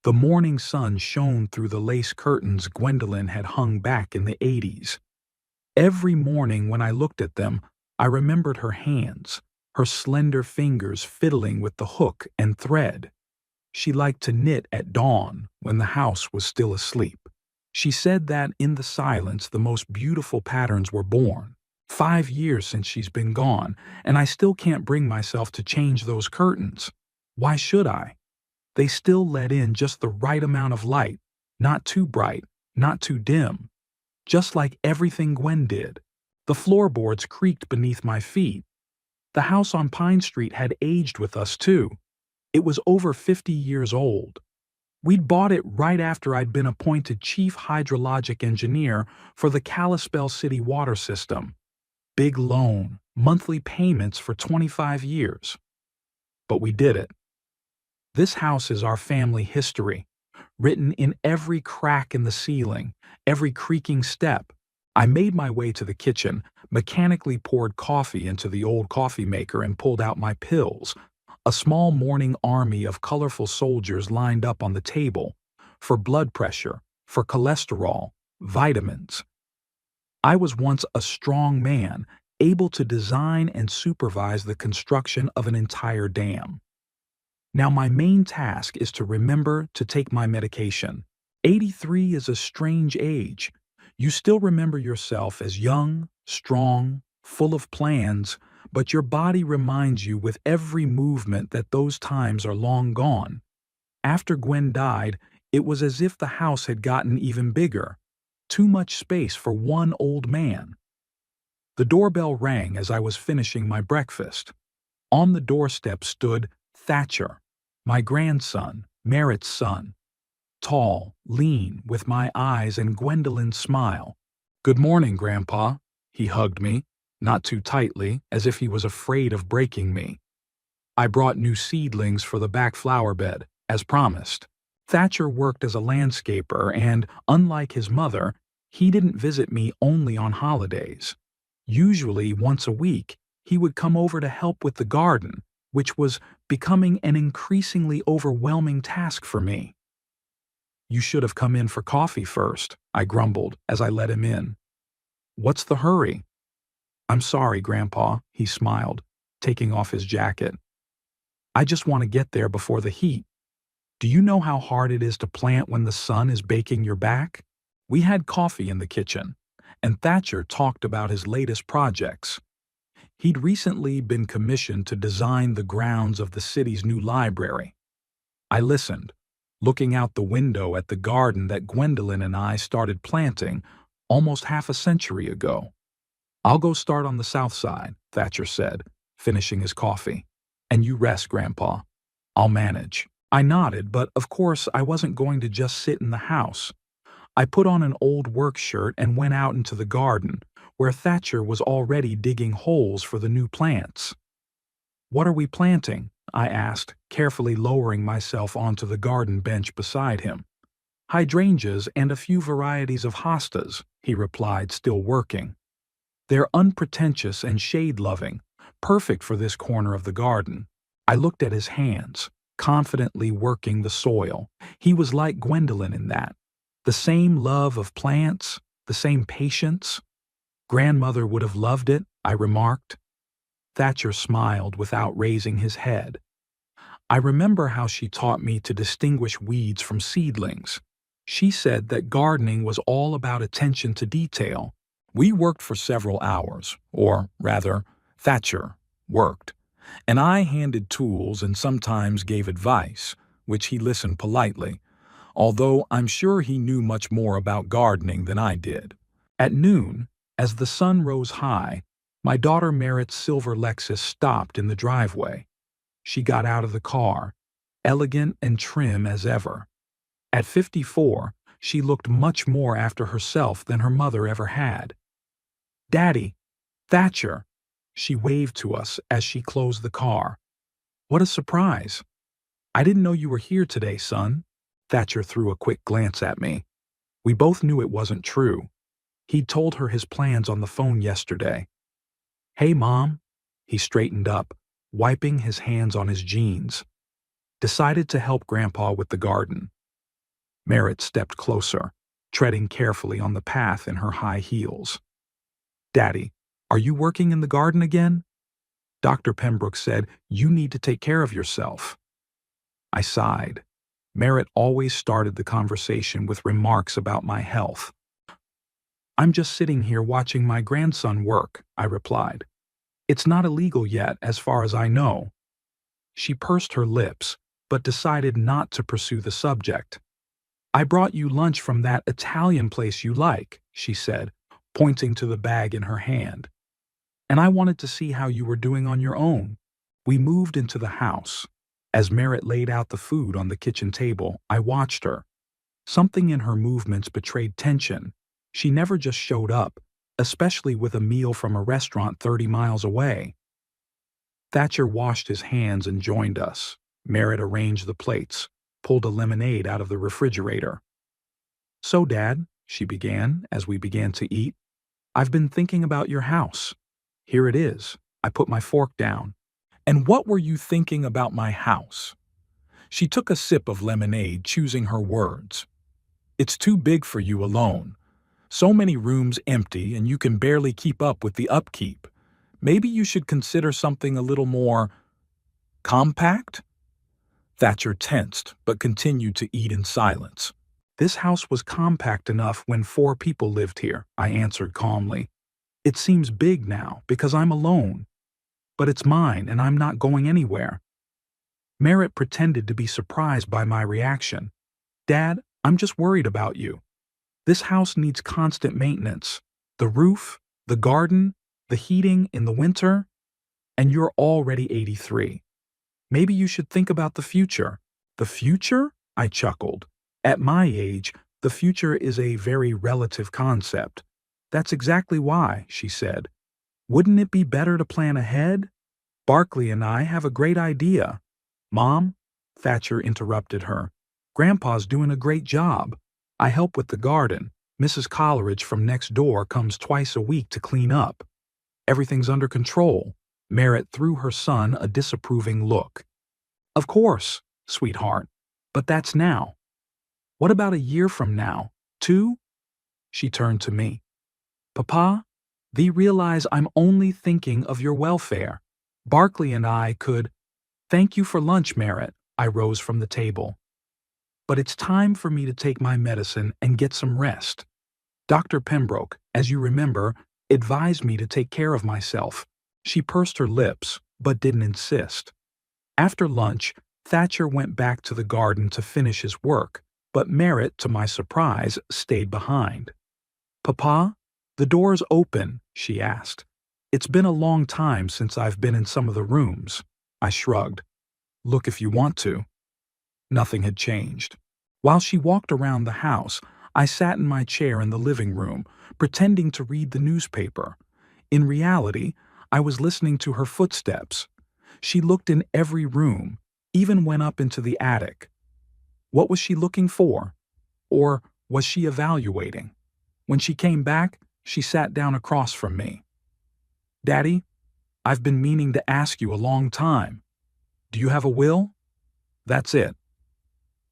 The morning sun shone through the lace curtains Gwendolyn had hung back in the 80s. Every morning when I looked at them, I remembered her hands, her slender fingers fiddling with the hook and thread. She liked to knit at dawn when the house was still asleep. She said that in the silence the most beautiful patterns were born. 5 years since she's been gone, and I still can't bring myself to change those curtains. Why should I? They still let in just the right amount of light, not too bright, not too dim. Just like everything Gwen did. The floorboards creaked beneath my feet. The house on Pine Street had aged with us too. It was over 50 years old. We'd bought it right after I'd been appointed chief hydrologic engineer for the Kalispell City water system. Big loan, monthly payments for 25 years. But we did it. This house is our family history, written in every crack in the ceiling, every creaking step. I made my way to the kitchen, mechanically poured coffee into the old coffee maker and pulled out my pills. A small morning army of colorful soldiers lined up on the table for blood pressure, for cholesterol, vitamins. I was once a strong man, able to design and supervise the construction of an entire dam. Now my main task is to remember to take my medication. 83 is a strange age. You still remember yourself as young, strong, full of plans, but your body reminds you with every movement that those times are long gone. After Gwen died, it was as if the house had gotten even bigger. Too much space for one old man. The doorbell rang as I was finishing my breakfast. On the doorstep stood Thatcher, my grandson, Merritt's son. Tall, lean, with my eyes and Gwendolyn's smile. "Good morning, Grandpa." He hugged me, not too tightly, as if he was afraid of breaking me. "I brought new seedlings for the back flower bed, as promised." Thatcher worked as a landscaper and, unlike his mother, he didn't visit me only on holidays. Usually, once a week, he would come over to help with the garden, which was becoming an increasingly overwhelming task for me. "You should have come in for coffee first," I grumbled as I let him in. "What's the hurry?" "I'm sorry, Grandpa," he smiled, taking off his jacket. "I just want to get there before the heat. Do you know how hard it is to plant when the sun is baking your back?" We had coffee in the kitchen, and Thatcher talked about his latest projects. He'd recently been commissioned to design the grounds of the city's new library. I listened, looking out the window at the garden that Gwendolyn and I started planting almost half a century ago. "I'll go start on the south side," Thatcher said, finishing his coffee. "And you rest, Grandpa. I'll manage." I nodded, but of course I wasn't going to just sit in the house. I put on an old work shirt and went out into the garden, where Thatcher was already digging holes for the new plants. "What are we planting?" I asked, carefully lowering myself onto the garden bench beside him. "Hydrangeas and a few varieties of hostas," he replied, still working. "They're unpretentious and shade-loving, perfect for this corner of the garden." I looked at his hands, confidently working the soil. He was like Gwendolyn in that. The same love of plants, the same patience. "Grandmother would have loved it," I remarked. Thatcher smiled without raising his head. "I remember how she taught me to distinguish weeds from seedlings. She said that gardening was all about attention to detail." We worked for several hours, or rather, Thatcher worked, and I handed tools and sometimes gave advice, which he listened politely, although I'm sure he knew much more about gardening than I did. At noon, as the sun rose high, my daughter Merritt's silver Lexus stopped in the driveway. She got out of the car, elegant and trim as ever. At 54, she looked much more after herself than her mother ever had. "Daddy, Thatcher," she waved to us as she closed the car. "What a surprise. I didn't know you were here today, son." Thatcher threw a quick glance at me. We both knew it wasn't true. He'd told her his plans on the phone yesterday. "Hey, Mom." He straightened up, wiping his hands on his jeans. "Decided to help Grandpa with the garden. Merritt stepped closer, treading carefully on the path in her high heels. Daddy, are you working in the garden again? Dr. Pembroke said, you need to take care of yourself. I sighed. Merritt always started the conversation with remarks about my health. I'm just sitting here watching my grandson work, I replied. It's not illegal yet, as far as I know. She pursed her lips, but decided not to pursue the subject. I brought you lunch from that Italian place you like, she said, pointing to the bag in her hand. And I wanted to see how you were doing on your own. We moved into the house. As Merritt laid out the food on the kitchen table, I watched her. Something in her movements betrayed tension. She never just showed up, especially with a meal from a restaurant 30 miles away. Thatcher washed his hands and joined us. Merritt arranged the plates, pulled a lemonade out of the refrigerator. So, Dad, she began as we began to eat, I've been thinking about your house. Here it is. I put my fork down. And what were you thinking about my house? She took a sip of lemonade, choosing her words. It's too big for you alone. So many rooms empty and you can barely keep up with the upkeep. Maybe you should consider something a little more compact? Thatcher tensed, but continued to eat in silence. This house was compact enough when 4 people lived here, I answered calmly. It seems big now because I'm alone. But it's mine and I'm not going anywhere. Merritt pretended to be surprised by my reaction. Dad, I'm just worried about you. This house needs constant maintenance. The roof, the garden, the heating in the winter, and you're already 83. Maybe you should think about the future. The future? I chuckled. At my age, the future is a very relative concept. That's exactly why, she said. Wouldn't it be better to plan ahead? Barkley and I have a great idea. Mom, Thatcher interrupted her. Grandpa's doing a great job. I help with the garden. Mrs. Coleridge from next door comes twice a week to clean up. Everything's under control. Merritt threw her son a disapproving look. Of course, sweetheart, but that's now. What about a year from now? 2? She turned to me. Papa, thee realize I'm only thinking of your welfare. Barkley and I could— Thank you for lunch, Merritt. I rose from the table. But it's time for me to take my medicine and get some rest. Dr. Pembroke, as you remember, advised me to take care of myself. She pursed her lips, but didn't insist. After lunch, Thatcher went back to the garden to finish his work, but Merritt, to my surprise, stayed behind. Papa, the door's open, she asked. It's been a long time since I've been in some of the rooms. I shrugged. Look if you want to. Nothing had changed. While she walked around the house, I sat in my chair in the living room, pretending to read the newspaper. In reality, I was listening to her footsteps. She looked in every room, even went up into the attic. What was she looking for? Or was she evaluating? When she came back, she sat down across from me. Daddy, I've been meaning to ask you a long time. Do you have a will? That's it.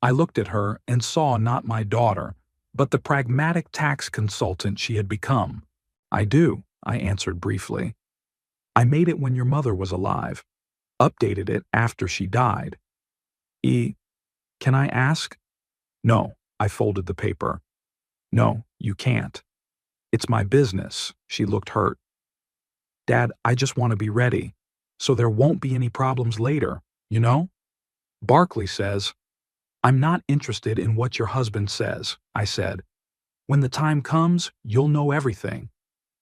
I looked at her and saw not my daughter, but the pragmatic tax consultant she had become. I do, I answered briefly. I made it when your mother was alive. Updated it after she died. Can I ask? No, I folded the paper. No, you can't. It's my business. She looked hurt. Dad, I just want to be ready, so there won't be any problems later, you know? Barkley says, I'm not interested in what your husband says, I said. When the time comes, you'll know everything.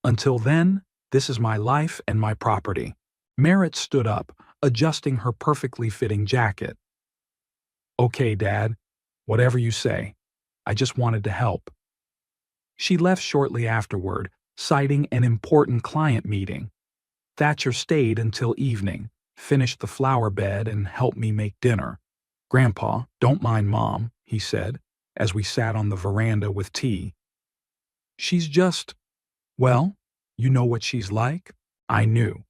Until then, this is my life and my property. Merritt stood up, adjusting her perfectly fitting jacket. Okay, Dad, whatever you say. I just wanted to help. She left shortly afterward, citing an important client meeting. Thatcher stayed until evening, finished the flower bed, and helped me make dinner. Grandpa, don't mind Mom, he said, as we sat on the veranda with tea. She's just— Well, you know what she's like? I knew.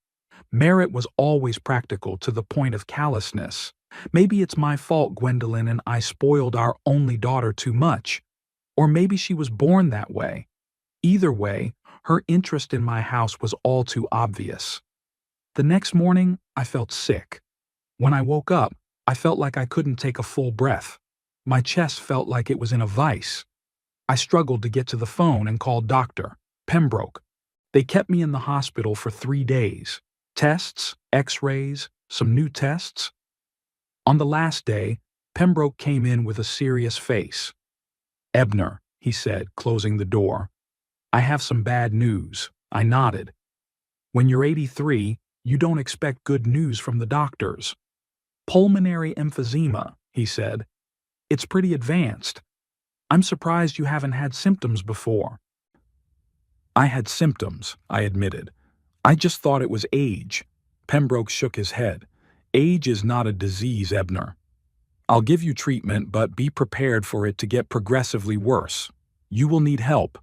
Merritt was always practical to the point of callousness. Maybe it's my fault, Gwendolyn, and I spoiled our only daughter too much. Or maybe she was born that way. Either way, her interest in my house was all too obvious. The next morning, I felt sick. When I woke up, I felt like I couldn't take a full breath. My chest felt like it was in a vice. I struggled to get to the phone and called Dr. Pembroke. They kept me in the hospital for 3 days. Tests, x-rays, some new tests. On the last day, Pembroke came in with a serious face. "Ebner," he said, closing the door. "I have some bad news." I nodded. "When you're 83, you don't expect good news from the doctors." "Pulmonary emphysema," he said. "It's pretty advanced. I'm surprised you haven't had symptoms before." "I had symptoms," I admitted. "I just thought it was age." Pembroke shook his head. "Age is not a disease, Ebner. I'll give you treatment, but be prepared for it to get progressively worse. You will need help."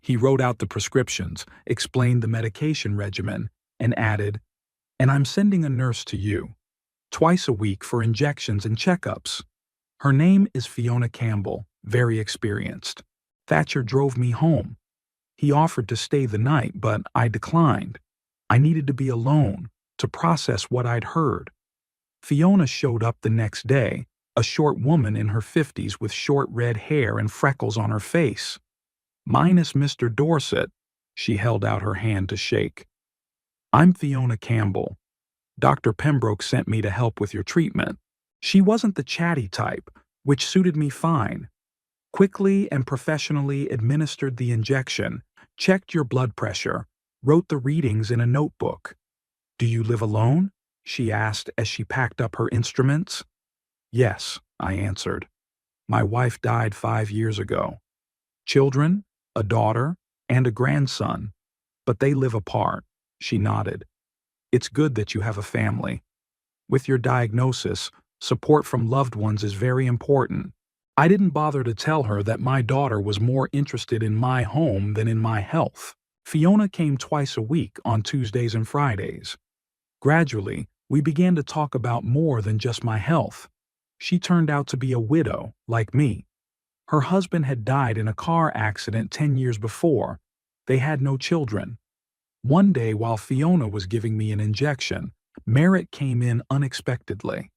He wrote out the prescriptions, explained the medication regimen, and added, "And I'm sending a nurse to you, twice a week for injections and checkups. Her name is Fiona Campbell, very experienced." Thatcher drove me home. He offered to stay the night, but I declined. I needed to be alone, to process what I'd heard. Fiona showed up the next day, a short woman in her 50s with short red hair and freckles on her face. "Minus Mr. Dorset," she held out her hand to shake. "I'm Fiona Campbell. Dr. Pembroke sent me to help with your treatment." She wasn't the chatty type, which suited me fine. Quickly and professionally administered the injection, checked your blood pressure, wrote the readings in a notebook. "Do you live alone?" she asked as she packed up her instruments. "Yes," I answered. "My wife died 5 years ago. Children, a daughter, and a grandson, but they live apart." She nodded. "It's good that you have a family. With your diagnosis, support from loved ones is very important." I didn't bother to tell her that my daughter was more interested in my home than in my health. Fiona came twice a week on Tuesdays and Fridays. Gradually, we began to talk about more than just my health. She turned out to be a widow, like me. Her husband had died in a car accident 10 years before. They had no children. One day, while Fiona was giving me an injection, Merritt came in unexpectedly.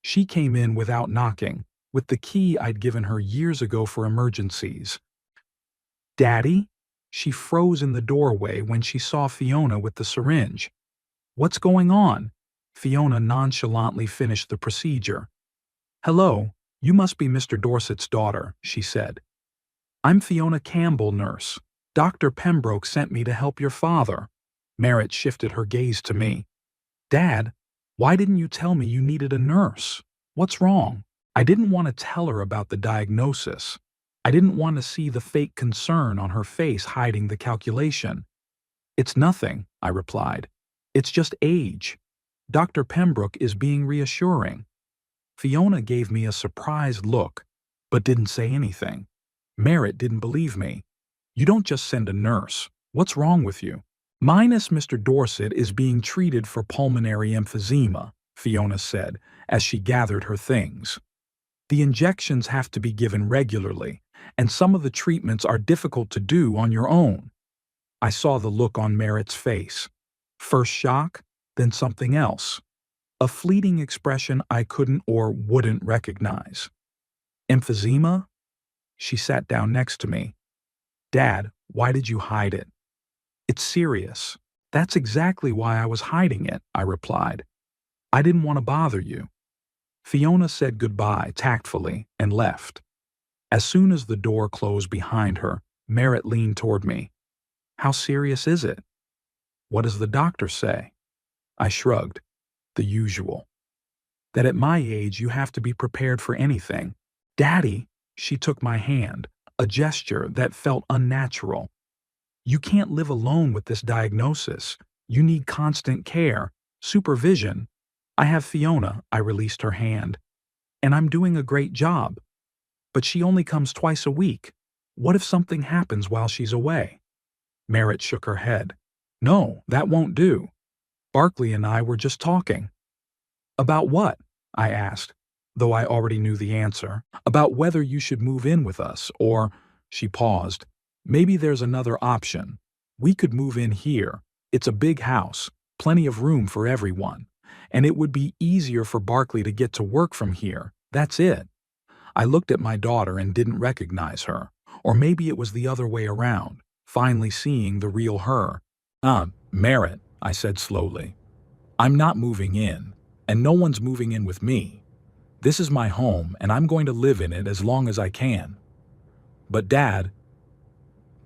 She came in without knocking, with the key I'd given her years ago for emergencies. "Daddy?" She froze in the doorway when she saw Fiona with the syringe. "What's going on?" Fiona nonchalantly finished the procedure. "Hello, you must be Mr. Dorset's daughter," she said. "I'm Fiona Campbell, nurse. Dr. Pembroke sent me to help your father." Merritt shifted her gaze to me. "Dad, why didn't you tell me you needed a nurse? What's wrong?" I didn't want to tell her about the diagnosis. I didn't want to see the fake concern on her face hiding the calculation. "It's nothing," I replied. "It's just age. Dr. Pembroke is being reassuring." Fiona gave me a surprised look, but didn't say anything. Merritt didn't believe me. "You don't just send a nurse. What's wrong with you?" "Minus Mr. Dorset is being treated for pulmonary emphysema," Fiona said as she gathered her things. "The injections have to be given regularly, and some of the treatments are difficult to do on your own." I saw the look on Merritt's face. First shock, then something else. A fleeting expression I couldn't or wouldn't recognize. "Emphysema?" She sat down next to me. "Dad, why did you hide it?" "It's serious." "That's exactly why I was hiding it," I replied. "I didn't want to bother you." Fiona said goodbye tactfully and left. As soon as the door closed behind her, Merritt leaned toward me. "How serious is it?" "What does the doctor say?" I shrugged. "The usual. That at my age you have to be prepared for anything." "Daddy," she took my hand, a gesture that felt unnatural. "You can't live alone with this diagnosis. You need constant care, supervision." "I have Fiona," I released her hand. "And I'm doing a great job. But she only comes twice a week. What if something happens while she's away?" Merritt shook her head. "No, that won't do. Barkley and I were just talking." "About what?" I asked, though I already knew the answer, about whether you should move in with us, or, she paused, maybe there's another option. We could move in here. It's a big house, plenty of room for everyone, and it would be easier for Barkley to get to work from here. That's it. I looked at my daughter and didn't recognize her, or maybe it was the other way around, finally seeing the real her. Merritt, I said slowly. I'm not moving in, and no one's moving in with me. This is my home, and I'm going to live in it as long as I can. But Dad,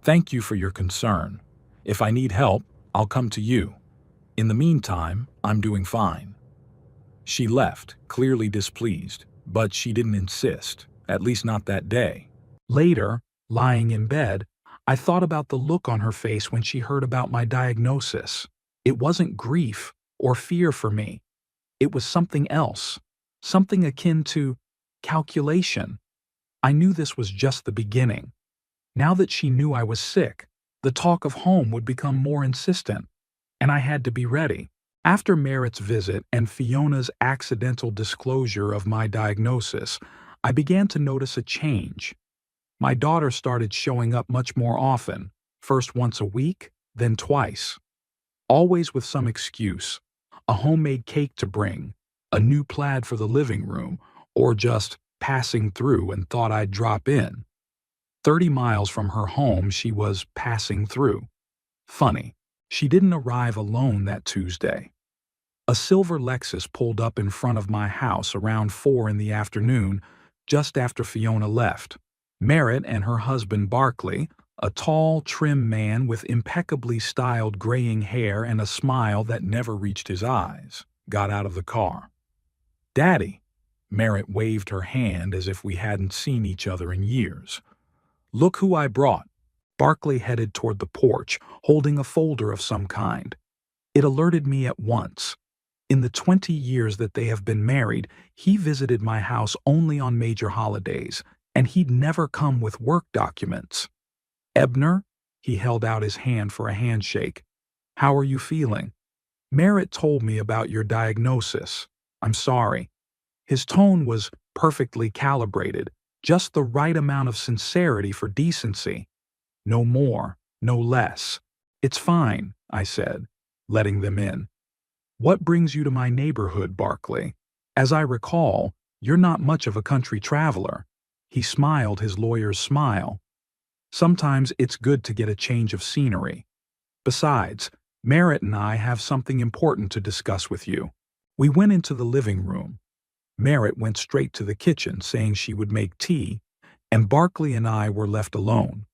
thank you for your concern. If I need help, I'll come to you. In the meantime, I'm doing fine. She left, clearly displeased, but she didn't insist, at least not that day. Later, lying in bed, I thought about the look on her face when she heard about my diagnosis. It wasn't grief or fear for me. It was something else, something akin to calculation. I knew this was just the beginning. Now that she knew I was sick, the talk of home would become more insistent, and I had to be ready. After Merritt's visit and Fiona's accidental disclosure of my diagnosis, I began to notice a change. My daughter started showing up much more often, first once a week, then twice. Always with some excuse, a homemade cake to bring, a new plaid for the living room, or just passing through and thought I'd drop in. 30 miles from her home, she was passing through. Funny, she didn't arrive alone that Tuesday. A silver Lexus pulled up in front of my house around 4 in the afternoon, just after Fiona left. Merritt and her husband Barkley, a tall, trim man with impeccably styled graying hair and a smile that never reached his eyes, got out of the car. Daddy, Merritt waved her hand as if we hadn't seen each other in years. Look who I brought. Barkley headed toward the porch, holding a folder of some kind. It alerted me at once. In the 20 years that they have been married, he visited my house only on major holidays, and he'd never come with work documents. Ebner, he held out his hand for a handshake. How are you feeling? Merritt told me about your diagnosis. I'm sorry. His tone was perfectly calibrated, just the right amount of sincerity for decency. No more, no less. It's fine, I said, letting them in. What brings you to my neighborhood, Barkley? As I recall, you're not much of a country traveler. He smiled his lawyer's smile. Sometimes it's good to get a change of scenery. Besides, Merritt and I have something important to discuss with you. We went into the living room. Merritt went straight to the kitchen, saying she would make tea, and Barkley and I were left alone.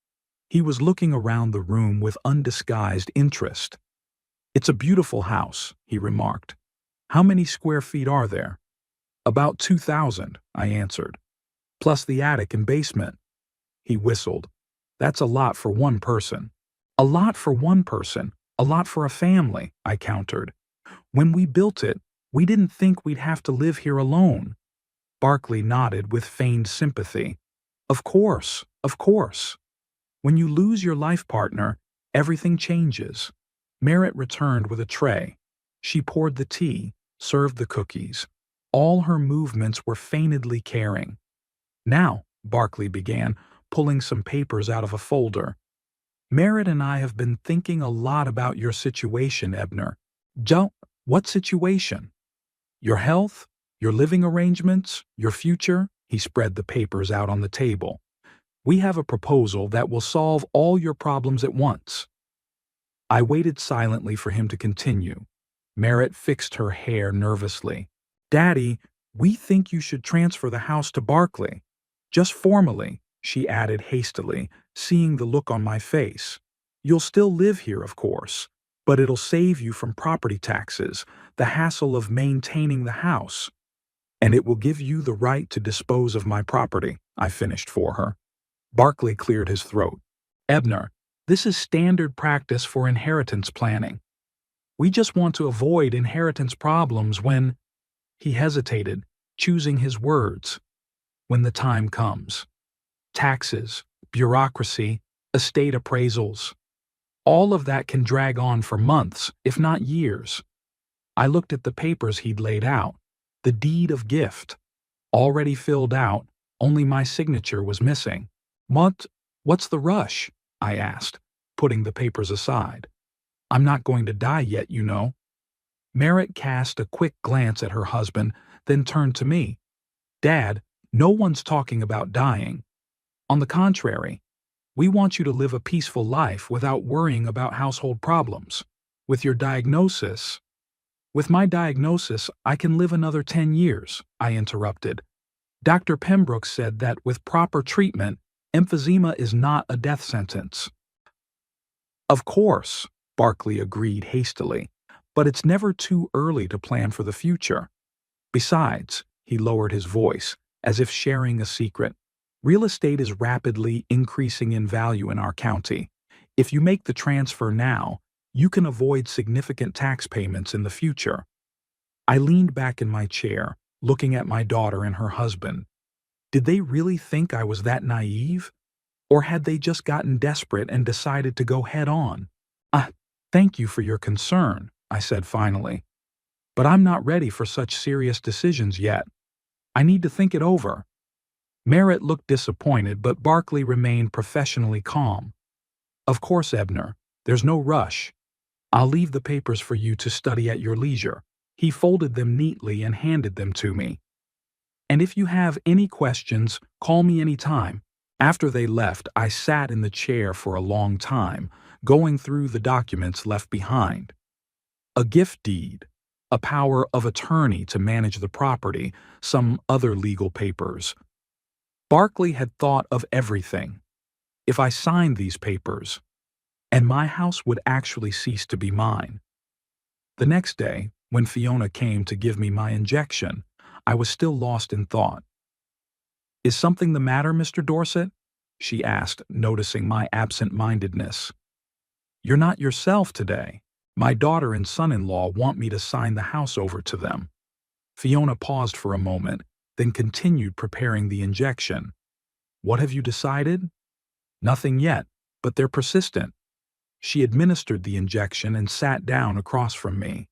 He was looking around the room with undisguised interest. It's a beautiful house, he remarked. How many square feet are there? About 2,000, I answered. Plus the attic and basement. He whistled. That's a lot for one person. A lot for one person, a lot for a family, I countered. When we built it, we didn't think we'd have to live here alone. Barkley nodded with feigned sympathy. Of course, of course. When you lose your life partner, everything changes. Merritt returned with a tray. She poured the tea, served the cookies. All her movements were feignedly caring. Now, Barkley began, pulling some papers out of a folder. Merritt and I have been thinking a lot about your situation, Ebner. What situation? Your health? Your living arrangements? Your future? He spread the papers out on the table. We have a proposal that will solve all your problems at once. I waited silently for him to continue. Merritt fixed her hair nervously. Daddy, we think you should transfer the house to Barkley. Just formally, she added hastily, seeing the look on my face. You'll still live here, of course, but it'll save you from property taxes, the hassle of maintaining the house. And it will give you the right to dispose of my property, I finished for her. Barkley cleared his throat. Ebner, this is standard practice for inheritance planning. We just want to avoid inheritance problems when… He hesitated, choosing his words. When the time comes. Taxes, bureaucracy, estate appraisals. All of that can drag on for months, if not years. I looked at the papers he'd laid out. The deed of gift. Already filled out, only my signature was missing. What's the rush? I asked, putting the papers aside. I'm not going to die yet, you know. Merritt cast a quick glance at her husband, then turned to me. Dad, no one's talking about dying. On the contrary, we want you to live a peaceful life without worrying about household problems. With your diagnosis, With my diagnosis, I can live another 10 years, I interrupted. Dr. Pembroke said that with proper treatment, emphysema is not a death sentence. Of course, Barclay agreed hastily, but it's never too early to plan for the future. Besides, he lowered his voice, as if sharing a secret. Real estate is rapidly increasing in value in our county. If you make the transfer now, you can avoid significant tax payments in the future. I leaned back in my chair, looking at my daughter and her husband. Did they really think I was that naive? Or had they just gotten desperate and decided to go head on? Thank you for your concern, I said finally. But I'm not ready for such serious decisions yet. I need to think it over. Merritt looked disappointed, but Barclay remained professionally calm. Of course, Ebner, there's no rush. I'll leave the papers for you to study at your leisure. He folded them neatly and handed them to me. And if you have any questions, call me any time. After they left, I sat in the chair for a long time, going through the documents left behind. A gift deed, a power of attorney to manage the property, some other legal papers. Barclay had thought of everything. If I signed these papers, and my house would actually cease to be mine. The next day, when Fiona came to give me my injection, I was still lost in thought. Is something the matter, Mr. Dorset? She asked, noticing my absent-mindedness. You're not yourself today. My daughter and son-in-law want me to sign the house over to them. Fiona paused for a moment, then continued preparing the injection. What have you decided? Nothing yet, but they're persistent. She administered the injection and sat down across from me.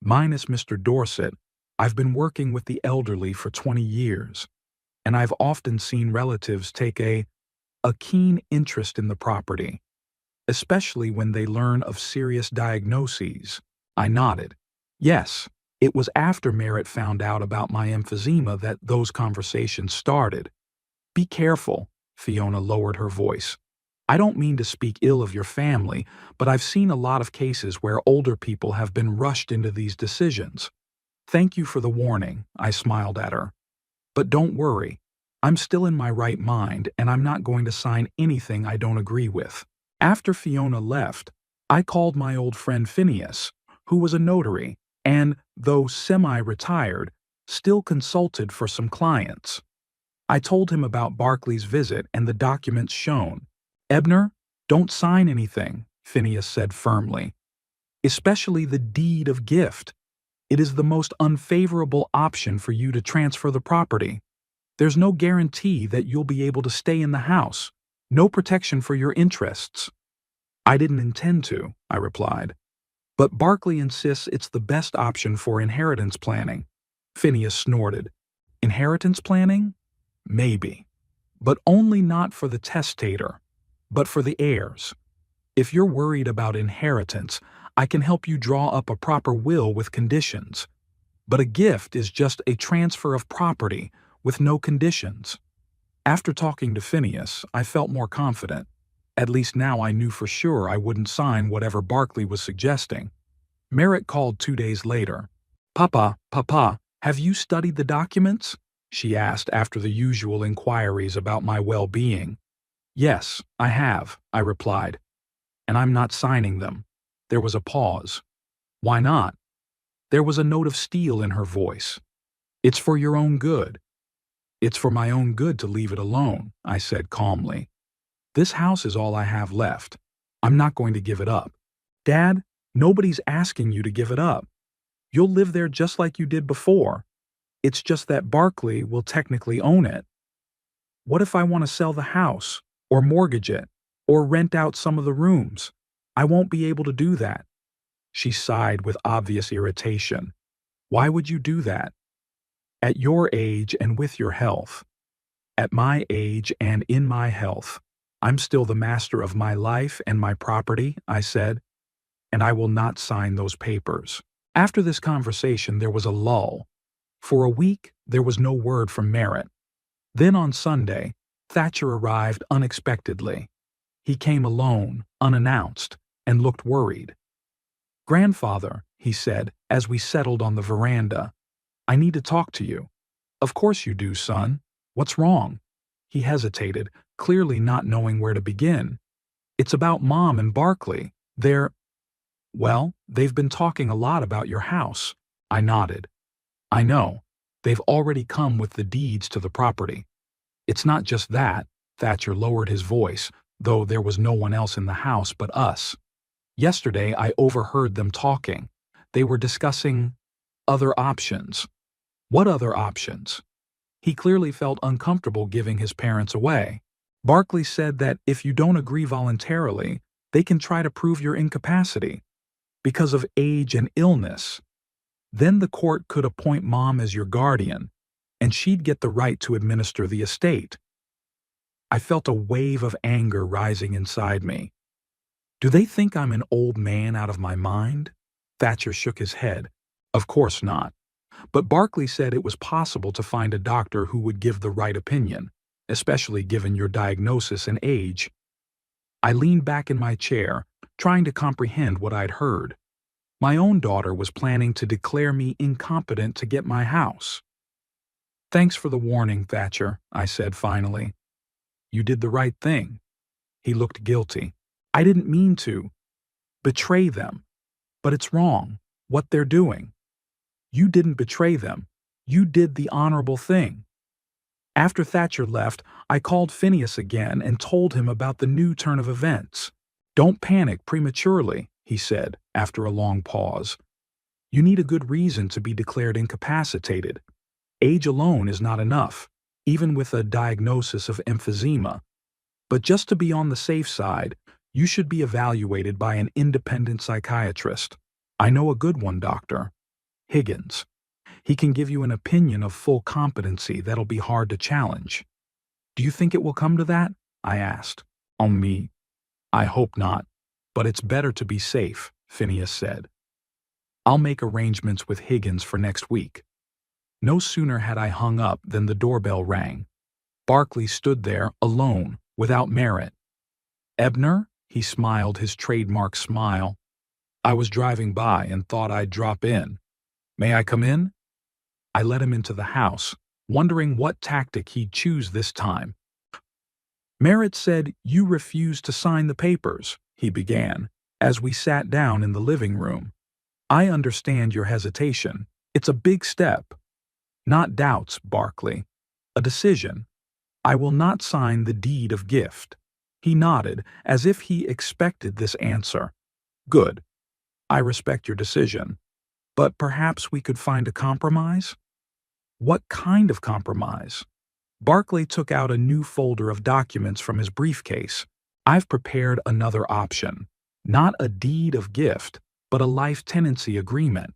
Minus Mr. Dorset, I've been working with the elderly for 20 years, and I've often seen relatives take a keen interest in the property, especially when they learn of serious diagnoses. I nodded. Yes, it was after Merritt found out about my emphysema that those conversations started. Be careful, Fiona lowered her voice. I don't mean to speak ill of your family, but I've seen a lot of cases where older people have been rushed into these decisions. Thank you for the warning, I smiled at her. But don't worry, I'm still in my right mind and I'm not going to sign anything I don't agree with. After Fiona left, I called my old friend Phineas, who was a notary and, though semi-retired, still consulted for some clients. I told him about Barclay's visit and the documents shown. Ebner, don't sign anything, Phineas said firmly. Especially the deed of gift. It is the most unfavorable option for you to transfer the property. There's no guarantee that you'll be able to stay in the house. No protection for your interests. I didn't intend to, I replied. But Barclay insists it's the best option for inheritance planning. Phineas snorted. Inheritance planning? Maybe. But only not for the testator, but for the heirs. If you're worried about inheritance, I can help you draw up a proper will with conditions. But a gift is just a transfer of property with no conditions. After talking to Phineas, I felt more confident. At least now I knew for sure I wouldn't sign whatever Barclay was suggesting. Merritt called 2 days later. Papa, have you studied the documents? She asked after the usual inquiries about my well-being. Yes, I have, I replied. And I'm not signing them. There was a pause. Why not? There was a note of steel in her voice. It's for your own good. It's for my own good to leave it alone, I said calmly. This house is all I have left. I'm not going to give it up. Dad, nobody's asking you to give it up. You'll live there just like you did before. It's just that Barclay will technically own it. What if I want to sell the house, or mortgage it, or rent out some of the rooms? I won't be able to do that. She sighed with obvious irritation. Why would you do that? At your age and with your health, at my age and in my health, I'm still the master of my life and my property, I said, and I will not sign those papers. After this conversation, there was a lull. For a week, there was no word from Merritt. Then on Sunday, Thatcher arrived unexpectedly. He came alone, unannounced, and looked worried. "Grandfather," he said, as we settled on the veranda, "I need to talk to you." "Of course you do, son. What's wrong?" He hesitated, clearly not knowing where to begin. "It's about Mom and Barkley. They've been talking a lot about your house." I nodded. "I know. They've already come with the deeds to the property. It's not just that." Thatcher lowered his voice, though there was no one else in the house but us. "Yesterday I overheard them talking. They were discussing other options." "What other options?" He clearly felt uncomfortable giving his parents away. "Barkley said that if you don't agree voluntarily, they can try to prove your incapacity because of age and illness. Then the court could appoint Mom as your guardian, and she'd get the right to administer the estate." I felt a wave of anger rising inside me. "Do they think I'm an old man out of my mind?" Thatcher shook his head. "Of course not. But Barkley said it was possible to find a doctor who would give the right opinion, especially given your diagnosis and age." I leaned back in my chair, trying to comprehend what I'd heard. My own daughter was planning to declare me incompetent to get my house. "Thanks for the warning, Thatcher," I said finally. "You did the right thing." He looked guilty. "I didn't mean to betray them. But it's wrong, what they're doing." "You didn't betray them. You did the honorable thing." After Thatcher left, I called Phineas again and told him about the new turn of events. "Don't panic prematurely," he said, after a long pause. "You need a good reason to be declared incapacitated. Age alone is not enough, even with a diagnosis of emphysema. But just to be on the safe side, you should be evaluated by an independent psychiatrist. I know a good one, Doctor Higgins. He can give you an opinion of full competency that'll be hard to challenge." "Do you think it will come to that?" I asked. "On me? I hope not. But it's better to be safe," Phineas said. "I'll make arrangements with Higgins for next week." No sooner had I hung up than the doorbell rang. Barkley stood there, alone, without Merritt. "Ebner?" He smiled his trademark smile. "I was driving by and thought I'd drop in. May I come in?" I let him into the house, wondering what tactic he'd choose this time. "Merritt said you refused to sign the papers," he began, as we sat down in the living room. "I understand your hesitation. It's a big step." "Not doubts, Barkley. A decision. I will not sign the deed of gift." He nodded, as if he expected this answer. "Good. I respect your decision. But perhaps we could find a compromise?" "What kind of compromise?" Barkley took out a new folder of documents from his briefcase. "I've prepared another option. Not a deed of gift, but a life tenancy agreement.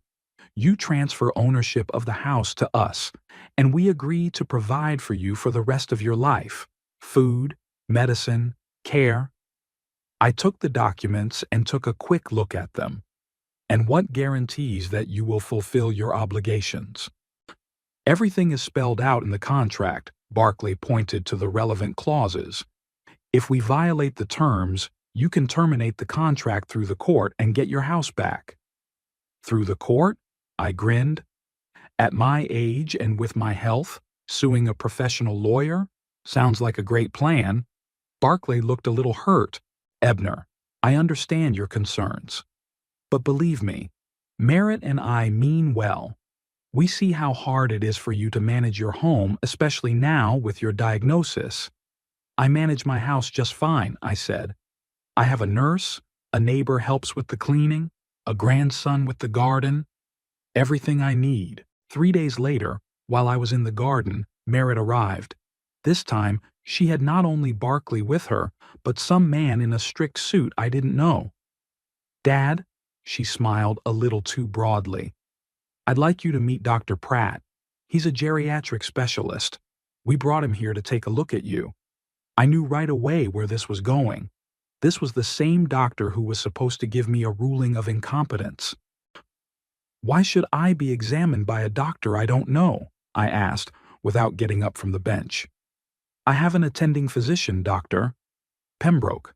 You transfer ownership of the house to us, and we agree to provide for you for the rest of your life. Food, medicine, care." I took the documents and took a quick look at them. "And what guarantees that you will fulfill your obligations?" "Everything is spelled out in the contract." Barkley pointed to the relevant clauses. "If we violate the terms, you can terminate the contract through the court and get your house back." "Through the court?" I grinned. "At my age and with my health, suing a professional lawyer? Sounds like a great plan." Barkley looked a little hurt. "Ebner, I understand your concerns. But believe me, Merritt and I mean well. We see how hard it is for you to manage your home, especially now with your diagnosis." "I manage my house just fine," I said. "I have a nurse, a neighbor helps with the cleaning, a grandson with the garden. Everything I need." 3 days later, while I was in the garden, Merritt arrived. This time, she had not only Barkley with her, but some man in a strict suit I didn't know. "Dad," she smiled a little too broadly, "I'd like you to meet Dr. Pratt." He's a geriatric specialist. We brought him here to take a look at you. I knew right away where this was going. This was the same doctor who was supposed to give me a ruling of incompetence. Why should I be examined by a doctor I don't know? I asked, without getting up from the bench. I have an attending physician, Dr. Pembroke.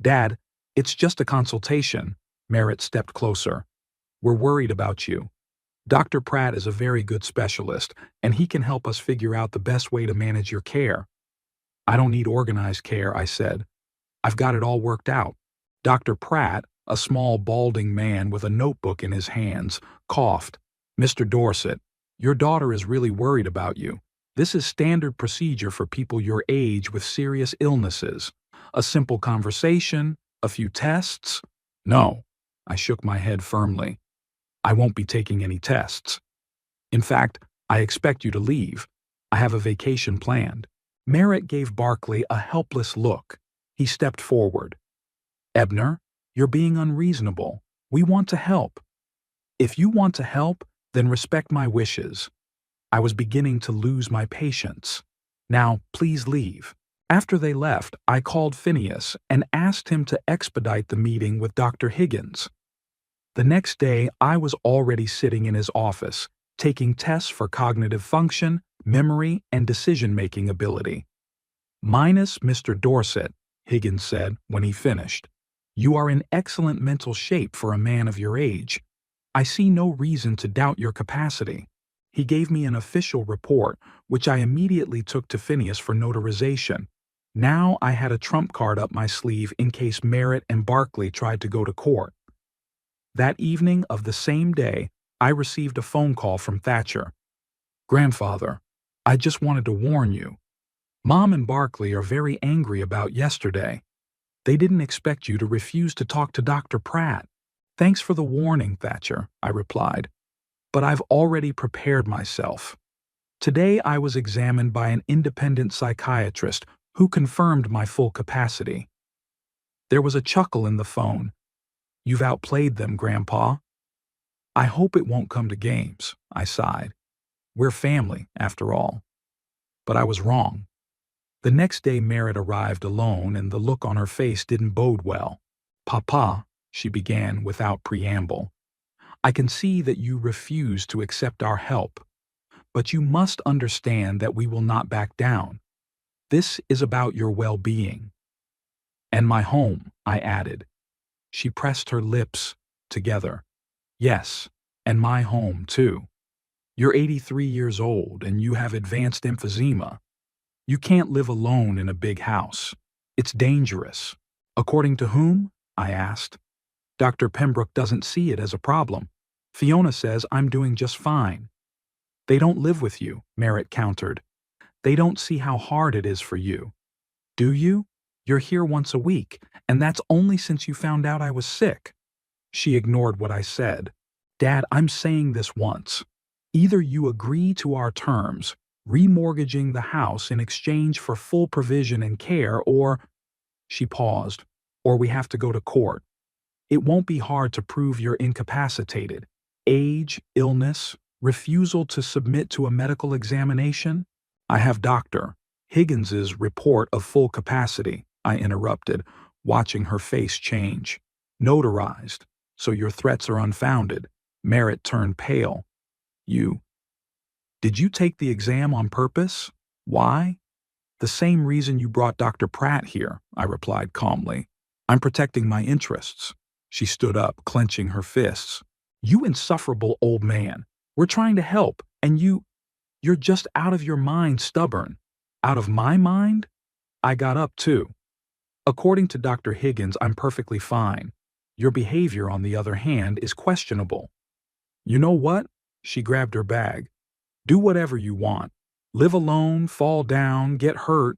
Dad, it's just a consultation. Merritt stepped closer. We're worried about you. Dr. Pratt is a very good specialist, and he can help us figure out the best way to manage your care. I don't need organized care, I said. I've got it all worked out. Dr. Pratt, a small balding man with a notebook in his hands, coughed. Mr. Dorset, your daughter is really worried about you. This is standard procedure for people your age with serious illnesses. A simple conversation, a few tests. No, I shook my head firmly. I won't be taking any tests. In fact, I expect you to leave. I have a vacation planned. Merritt gave Barkley a helpless look. He stepped forward. Ebner, you're being unreasonable. We want to help. If you want to help, then respect my wishes. I was beginning to lose my patience. Now, please leave. After they left, I called Phineas and asked him to expedite the meeting with Dr. Higgins. The next day, I was already sitting in his office, taking tests for cognitive function, memory, and decision-making ability. Minus Mr. Dorset, Higgins said when he finished. You are in excellent mental shape for a man of your age. I see no reason to doubt your capacity. He gave me an official report, which I immediately took to Phineas for notarization. Now I had a trump card up my sleeve in case Merritt and Barkley tried to go to court. That evening of the same day, I received a phone call from Thatcher. Grandfather, I just wanted to warn you. Mom and Barkley are very angry about yesterday. They didn't expect you to refuse to talk to Dr. Pratt. Thanks for the warning, Thatcher, I replied. But I've already prepared myself. Today I was examined by an independent psychiatrist who confirmed my full capacity. There was a chuckle in the phone. You've outplayed them, Grandpa. I hope it won't come to games, I sighed. We're family, after all. But I was wrong. The next day Merritt arrived alone, and the look on her face didn't bode well. Papa, she began without preamble, I can see that you refuse to accept our help, but you must understand that we will not back down. This is about your well-being. And my home, I added. She pressed her lips together. Yes, and my home, too. You're 83 years old, and you have advanced emphysema. You can't live alone in a big house. It's dangerous. According to whom? I asked. Dr. Pembroke doesn't see it as a problem. Fiona says I'm doing just fine. They don't live with you, Merritt countered. They don't see how hard it is for you. Do you? You're here once a week, and that's only since you found out I was sick. She ignored what I said. Dad, I'm saying this once. Either you agree to our terms, remortgaging the house in exchange for full provision and care, or, she paused, or we have to go to court. It won't be hard to prove you're incapacitated. Age, illness, refusal to submit to a medical examination. I have Dr. Higgins's report of full capacity, I interrupted, watching her face change. Notarized, so your threats are unfounded. Merritt turned pale. Did you take the exam on purpose? Why? The same reason you brought Dr. Pratt here, I replied calmly. I'm protecting my interests. She stood up, clenching her fists. You insufferable old man. We're trying to help, and you're just out of your mind stubborn. Out of my mind? I got up too. According to Dr. Higgins, I'm perfectly fine. Your behavior, on the other hand, is questionable. You know what? She grabbed her bag. Do whatever you want. Live alone, fall down, get hurt.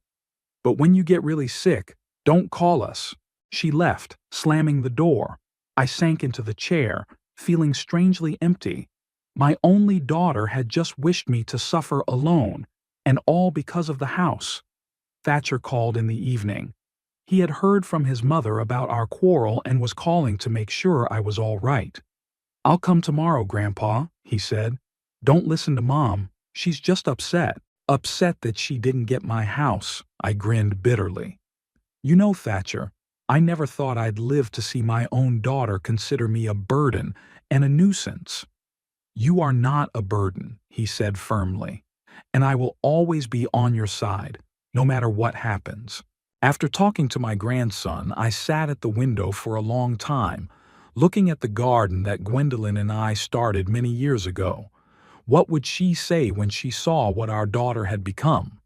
But when you get really sick, don't call us. She left, slamming the door. I sank into the chair, feeling strangely empty. My only daughter had just wished me to suffer alone, and all because of the house. Thatcher called in the evening. He had heard from his mother about our quarrel and was calling to make sure I was all right. I'll come tomorrow, Grandpa, he said. Don't listen to Mom. She's just upset. Upset that she didn't get my house. I grinned bitterly. You know, Thatcher, I never thought I'd live to see my own daughter consider me a burden and a nuisance. You are not a burden, he said firmly, and I will always be on your side, no matter what happens. After talking to my grandson, I sat at the window for a long time, looking at the garden that Gwendolyn and I started many years ago. What would she say when she saw what our daughter had become?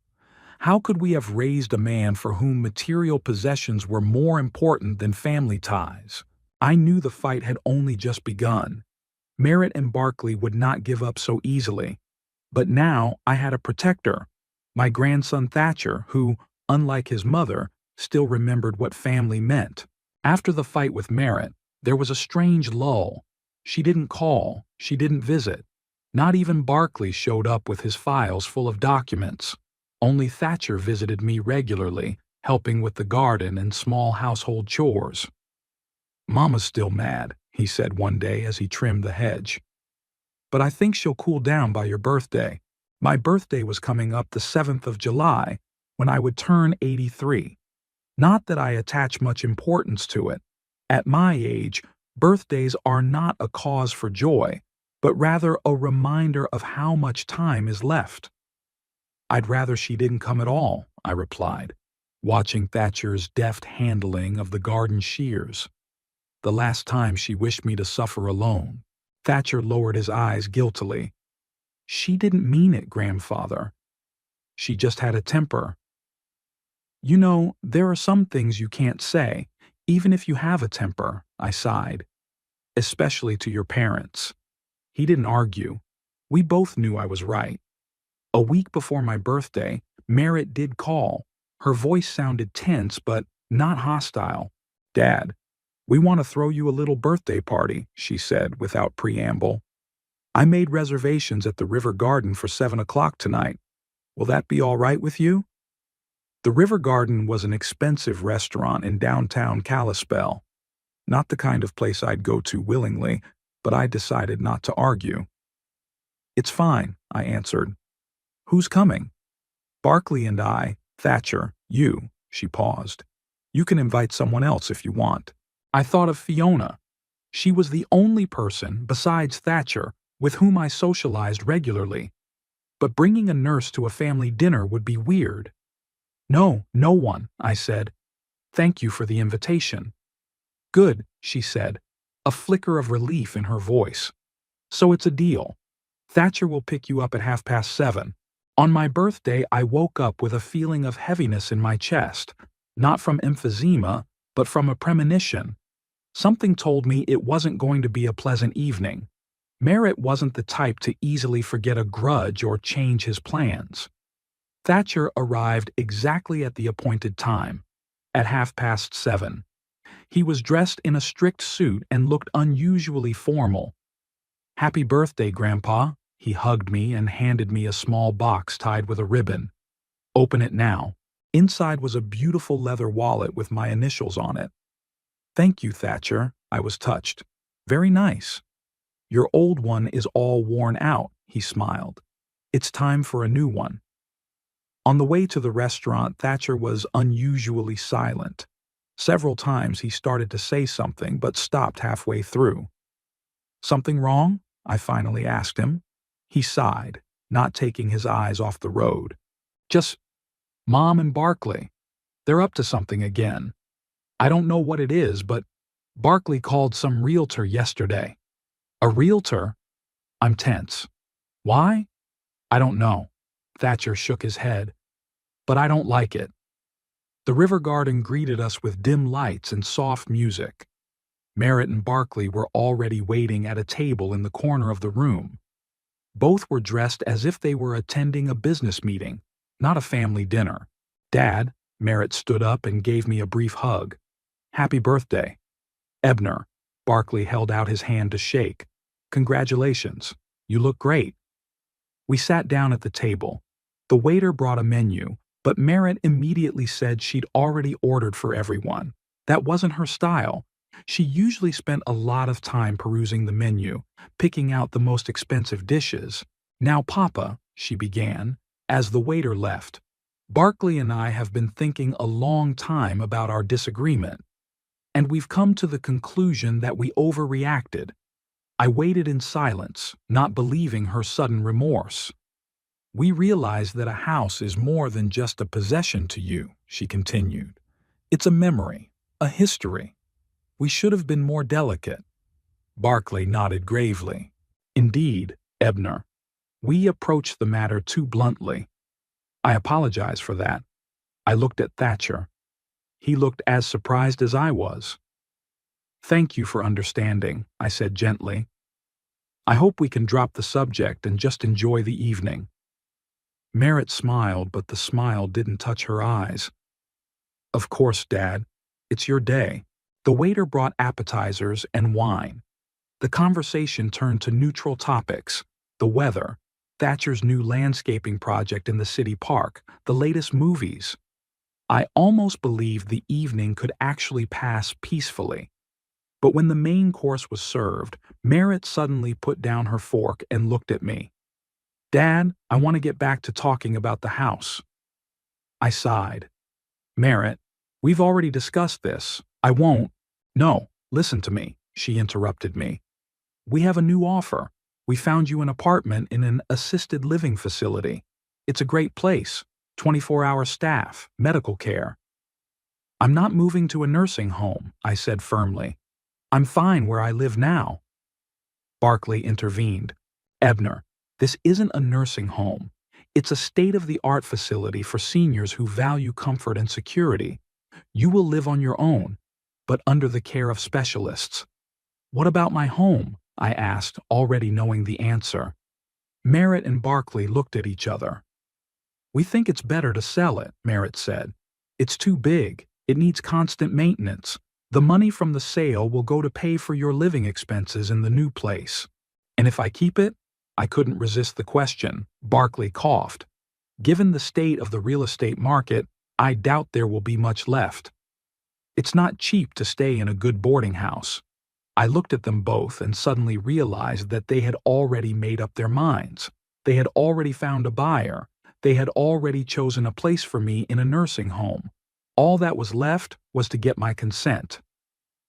How could we have raised a man for whom material possessions were more important than family ties? I knew the fight had only just begun. Merritt and Barkley would not give up so easily. But now I had a protector, my grandson Thatcher, who, unlike his mother, still remembered what family meant. After the fight with Merritt, there was a strange lull. She didn't call, she didn't visit. Not even Barkley showed up with his files full of documents. Only Thatcher visited me regularly, helping with the garden and small household chores. "Mama's still mad," he said one day as he trimmed the hedge. "But I think she'll cool down by your birthday." My birthday was coming up the 7th of July, when I would turn 83. Not that I attach much importance to it. At my age, birthdays are not a cause for joy, but rather a reminder of how much time is left. "I'd rather she didn't come at all," I replied, watching Thatcher's deft handling of the garden shears. "The last time she wished me to suffer alone." Thatcher lowered his eyes guiltily. "She didn't mean it, grandfather. She just had a temper." "You know, there are some things you can't say, even if you have a temper," I sighed. "Especially to your parents." He didn't argue. We both knew I was right. A week before my birthday, Merritt did call. Her voice sounded tense but not hostile. "Dad, we want to throw you a little birthday party," she said without preamble. "I made reservations at the River Garden for 7 o'clock tonight. Will that be all right with you?" The River Garden was an expensive restaurant in downtown Kalispell. Not the kind of place I'd go to willingly, but I decided not to argue. "It's fine," I answered. "Who's coming?" "Barkley and I, Thatcher, you." She paused. "You can invite someone else if you want." I thought of Fiona. She was the only person, besides Thatcher, with whom I socialized regularly. But bringing a nurse to a family dinner would be weird. "No, no one," I said. "Thank you for the invitation." "Good," she said, a flicker of relief in her voice. "So it's a deal. Thatcher will pick you up at 7:30. On my birthday, I woke up with a feeling of heaviness in my chest, not from emphysema, but from a premonition. Something told me it wasn't going to be a pleasant evening. Merritt wasn't the type to easily forget a grudge or change his plans. Thatcher arrived exactly at the appointed time, at 7:30. He was dressed in a strict suit and looked unusually formal. "Happy birthday, Grandpa." He hugged me and handed me a small box tied with a ribbon. "Open it now." Inside was a beautiful leather wallet with my initials on it. "Thank you, Thatcher." I was touched. "Very nice." "Your old one is all worn out," he smiled. "It's time for a new one." On the way to the restaurant, Thatcher was unusually silent. Several times he started to say something but stopped halfway through. "Something wrong?" I finally asked him. He sighed, not taking his eyes off the road. "Just Mom and Barkley. They're up to something again. I don't know what it is, but Barkley called some realtor yesterday." "A realtor?" I'm tense. "Why?" "I don't know." Thatcher shook his head. "But I don't like it." The River Garden greeted us with dim lights and soft music. Merritt and Barkley were already waiting at a table in the corner of the room. Both were dressed as if they were attending a business meeting, not a family dinner. "Dad," Merritt stood up and gave me a brief hug. "Happy birthday." "Ebner." Barkley held out his hand to shake. "Congratulations. You look great." We sat down at the table. The waiter brought a menu, but Merritt immediately said she'd already ordered for everyone. That wasn't her style. She usually spent a lot of time perusing the menu, picking out the most expensive dishes. Now Papa, she began, as the waiter left. Barkley and I have been thinking a long time about our disagreement, and we've come to the conclusion that we overreacted. I waited in silence, not believing her sudden remorse. We realized that a house is more than just a possession to you, she continued. It's a memory, a history. We should have been more delicate. Barclay nodded gravely. Indeed, Ebner, we approached the matter too bluntly. I apologize for that. I looked at Thatcher. He looked as surprised as I was. Thank you for understanding, I said gently. I hope we can drop the subject and just enjoy the evening. Merritt smiled, but the smile didn't touch her eyes. Of course, Dad. It's your day. The waiter brought appetizers and wine. The conversation turned to neutral topics: the weather, Thatcher's new landscaping project in the city park, the latest movies. I almost believed the evening could actually pass peacefully. But when the main course was served, Merritt suddenly put down her fork and looked at me. Dad, I want to get back to talking about the house. I sighed. Merritt, we've already discussed this. I won't. No, listen to me, she interrupted me. We have a new offer. We found you an apartment in an assisted living facility. It's a great place, 24-hour staff, medical care. I'm not moving to a nursing home, I said firmly. I'm fine where I live now. Barclay intervened. Ebner, this isn't a nursing home. It's a state-of-the-art facility for seniors who value comfort and security. You will live on your own, but under the care of specialists. What about my home? I asked, already knowing the answer. Merritt and Barclay looked at each other. We think it's better to sell it, Merritt said. It's too big. It needs constant maintenance. The money from the sale will go to pay for your living expenses in the new place. And if I keep it? I couldn't resist the question. Barclay coughed. Given the state of the real estate market, I doubt there will be much left. It's not cheap to stay in a good boarding house. I looked at them both and suddenly realized that they had already made up their minds. They had already found a buyer. They had already chosen a place for me in a nursing home. All that was left was to get my consent.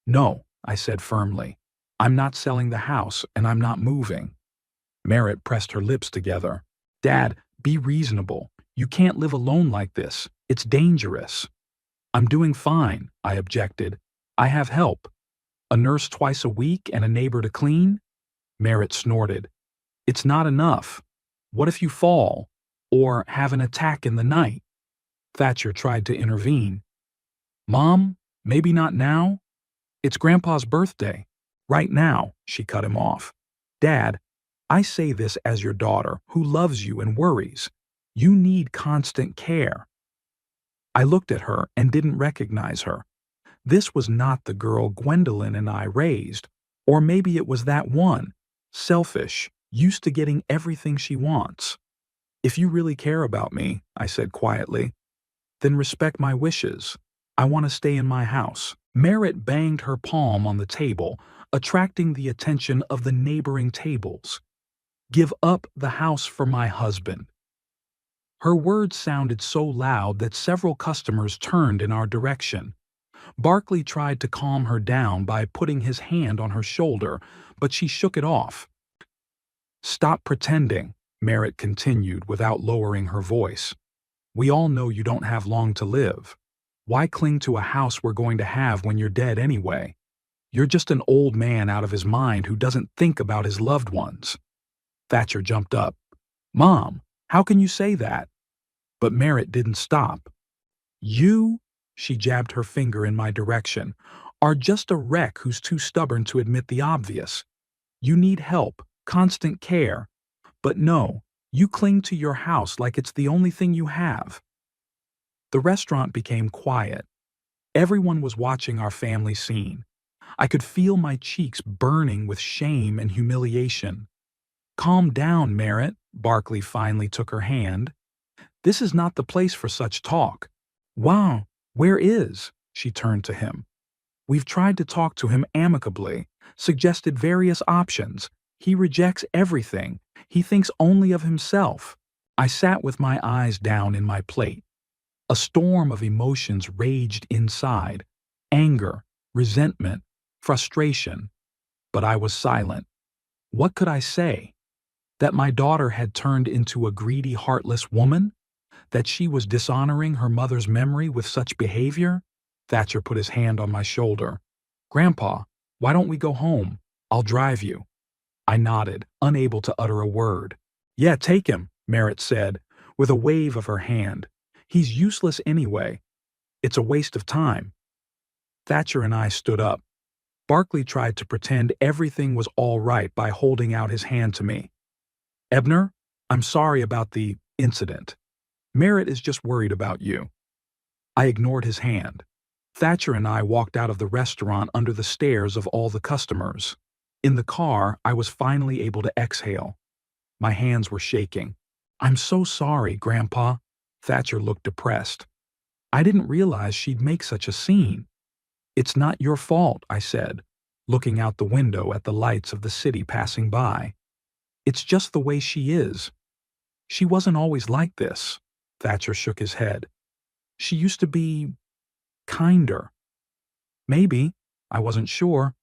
No, I said firmly. I'm not selling the house and I'm not moving. Merritt pressed her lips together. Dad, be reasonable. You can't live alone like this. It's dangerous. I'm doing fine, I objected. I have help. A nurse twice a week and a neighbor to clean? Merritt snorted. It's not enough. What if you fall? Or have an attack in the night? Thatcher tried to intervene. Mom, maybe not now. It's Grandpa's birthday. Right now, she cut him off. Dad, I say this as your daughter, who loves you and worries. You need constant care. I looked at her and didn't recognize her. This was not the girl Gwendolyn and I raised. Or maybe it was that one, selfish, used to getting everything she wants. If you really care about me, I said quietly, then respect my wishes. I want to stay in my house. Merritt banged her palm on the table, attracting the attention of the neighboring tables. Give up the house for my husband. Her words sounded so loud that several customers turned in our direction. Barclay tried to calm her down by putting his hand on her shoulder, but she shook it off. Stop pretending, Merritt continued without lowering her voice. We all know you don't have long to live. Why cling to a house we're going to have when you're dead anyway? You're just an old man out of his mind who doesn't think about his loved ones. Thatcher jumped up. Mom, how can you say that? But Merritt didn't stop. You, she jabbed her finger in my direction, are just a wreck who's too stubborn to admit the obvious. You need help, constant care. But no, you cling to your house like it's the only thing you have. The restaurant became quiet. Everyone was watching our family scene. I could feel my cheeks burning with shame and humiliation. Calm down, Merritt, Barclay finally took her hand. This is not the place for such talk. Wow, where is? She turned to him. We've tried to talk to him amicably, suggested various options. He rejects everything. He thinks only of himself. I sat with my eyes down in my plate. A storm of emotions raged inside: anger, resentment, frustration. But I was silent. What could I say? That my daughter had turned into a greedy, heartless woman? That she was dishonoring her mother's memory with such behavior? Thatcher put his hand on my shoulder. "Grandpa, why don't we go home? I'll drive you." I nodded, unable to utter a word. "Yeah, take him," Merritt said, with a wave of her hand. "He's useless anyway. It's a waste of time." Thatcher and I stood up. Barkley tried to pretend everything was all right by holding out his hand to me. "Ebner, I'm sorry about the incident. Merritt is just worried about you." I ignored his hand. Thatcher and I walked out of the restaurant under the stares of all the customers. In the car, I was finally able to exhale. My hands were shaking. "I'm so sorry, Grandpa." Thatcher looked depressed. "I didn't realize she'd make such a scene." "It's not your fault," I said, looking out the window at the lights of the city passing by. "It's just the way she is. She wasn't always like this." Thatcher shook his head. "She used to be kinder." "Maybe," I wasn't sure.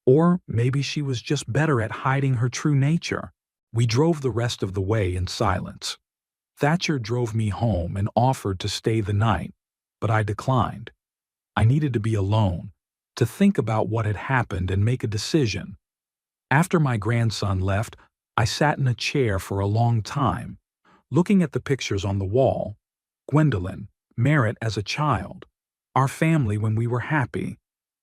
Or maybe she was just better at hiding her true nature. We drove the rest of the way in silence. Thatcher drove me home and offered to stay the night, but I declined. I needed to be alone, to think about what had happened and make a decision. After my grandson left, I sat in a chair for a long time, looking at the pictures on the wall: Gwendolyn, Merritt as a child, our family when we were happy,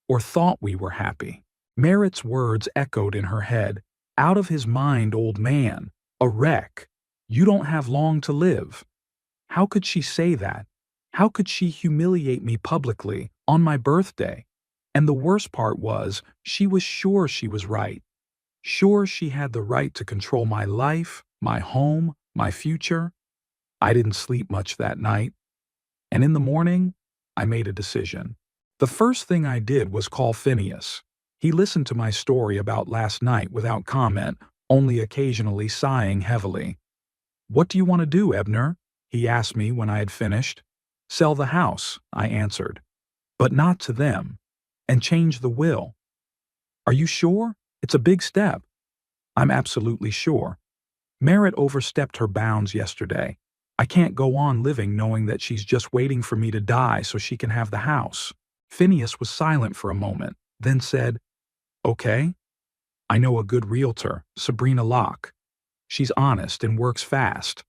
or thought we were happy. Merritt's words echoed in her head: "Out of his mind, old man, a wreck. You don't have long to live." How could she say that? How could she humiliate me publicly on my birthday? And the worst part was, she was sure she was right. Sure she had the right to control my life, my home, my future. I didn't sleep much that night. And in the morning, I made a decision. The first thing I did was call Phineas. He listened to my story about last night without comment, only occasionally sighing heavily. "What do you want to do, Ebner?" he asked me when I had finished. "Sell the house," I answered. "But not to them. And change the will." "Are you sure? It's a big step." "I'm absolutely sure. Merritt overstepped her bounds yesterday. I can't go on living knowing that she's just waiting for me to die so she can have the house." Phineas was silent for a moment, then said, "Okay. I know a good realtor, Sabrina Locke. She's honest and works fast.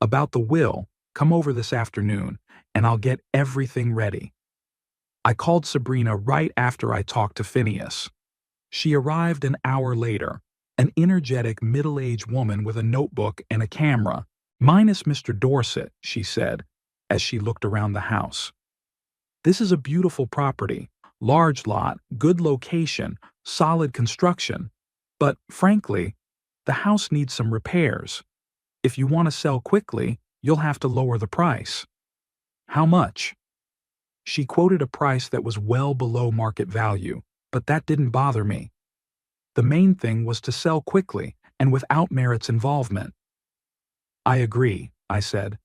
About the will, come over this afternoon, and I'll get everything ready." I called Sabrina right after I talked to Phineas. She arrived an hour later, an energetic middle-aged woman with a notebook and a camera. "Minus Mr. Dorset," she said, as she looked around the house. "This is a beautiful property, large lot, good location, solid construction. But, frankly, the house needs some repairs. If you want to sell quickly, you'll have to lower the price." "How much?" She quoted a price that was well below market value, but that didn't bother me. The main thing was to sell quickly and without Merritt's involvement. "I agree," I said.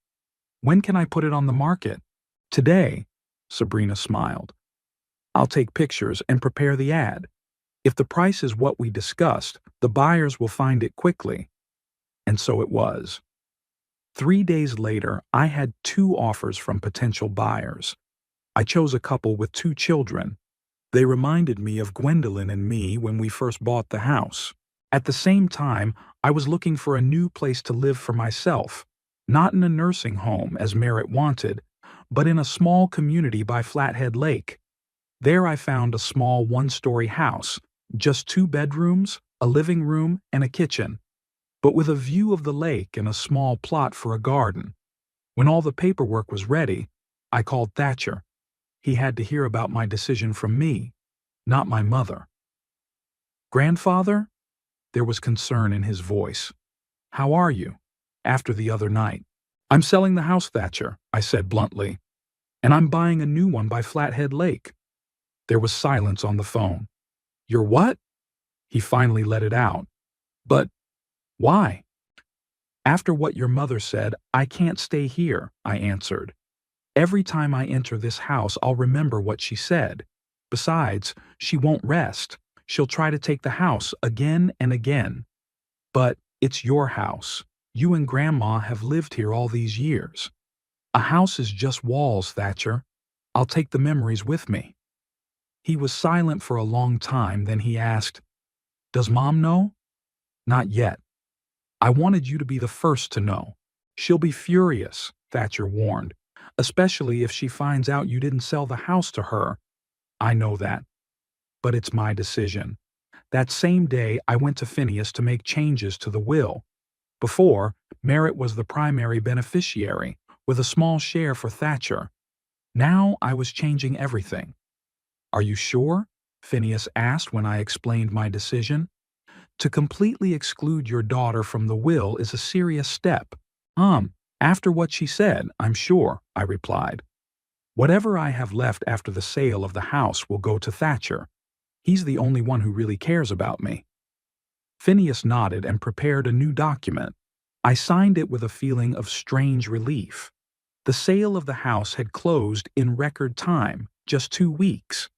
"When can I put it on the market?" "Today," Sabrina smiled. "I'll take pictures and prepare the ad. If the price is what we discussed, the buyers will find it quickly." And so it was. 3 days later, I had 2 offers from potential buyers. I chose a couple with 2 children. They reminded me of Gwendolyn and me when we first bought the house. At the same time, I was looking for a new place to live for myself, not in a nursing home as Merritt wanted, but in a small community by Flathead Lake. There I found a small 1-story house, just 2 bedrooms, a living room, and a kitchen, but with a view of the lake and a small plot for a garden. When all the paperwork was ready, I called Thatcher. He had to hear about my decision from me, not my mother. "Grandfather?" There was concern in his voice. "How are you? After the other night." "I'm selling the house, Thatcher," I said bluntly. "And I'm buying a new one by Flathead Lake." There was silence on the phone. "You're what?" He finally let it out. "But why?" After what your mother said, I can't stay here, I answered. Every time I enter this house, I'll remember what she said. Besides, she won't rest. She'll try to take the house again and again. But it's your house. You and Grandma have lived here all these years. A house is just walls, Thatcher. I'll take the memories with me. He was silent for a long time, then he asked, Does Mom know? Not yet. I wanted you to be the first to know. She'll be furious, Thatcher warned, especially if she finds out you didn't sell the house to her. I know that, but it's my decision. That same day, I went to Phineas to make changes to the will. Before, Merritt was the primary beneficiary, with a small share for Thatcher. Now I was changing everything. Are you sure? Phineas asked when I explained my decision. To completely exclude your daughter from the will is a serious step. After what she said, I'm sure, I replied. Whatever I have left after the sale of the house will go to Thatcher. He's the only one who really cares about me. Phineas nodded and prepared a new document. I signed it with a feeling of strange relief. The sale of the house had closed in record time, just 2 weeks.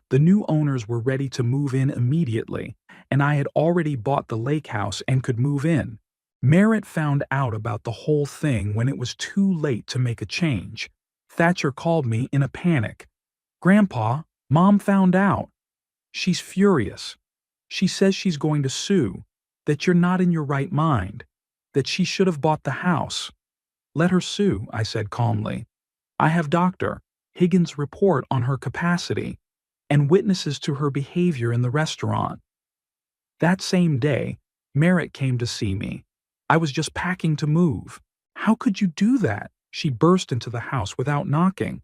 The new owners were ready to move in immediately, and I had already bought the lake house and could move in. Merritt found out about the whole thing when it was too late to make a change. Thatcher called me in a panic. Grandpa, Mom found out. She's furious. She says she's going to sue, that you're not in your right mind, that she should have bought the house. Let her sue, I said calmly. I have Dr. Higgins' report on her capacity and witnesses to her behavior in the restaurant. That same day, Merritt came to see me. I was just packing to move. How could you do that? She burst into the house without knocking.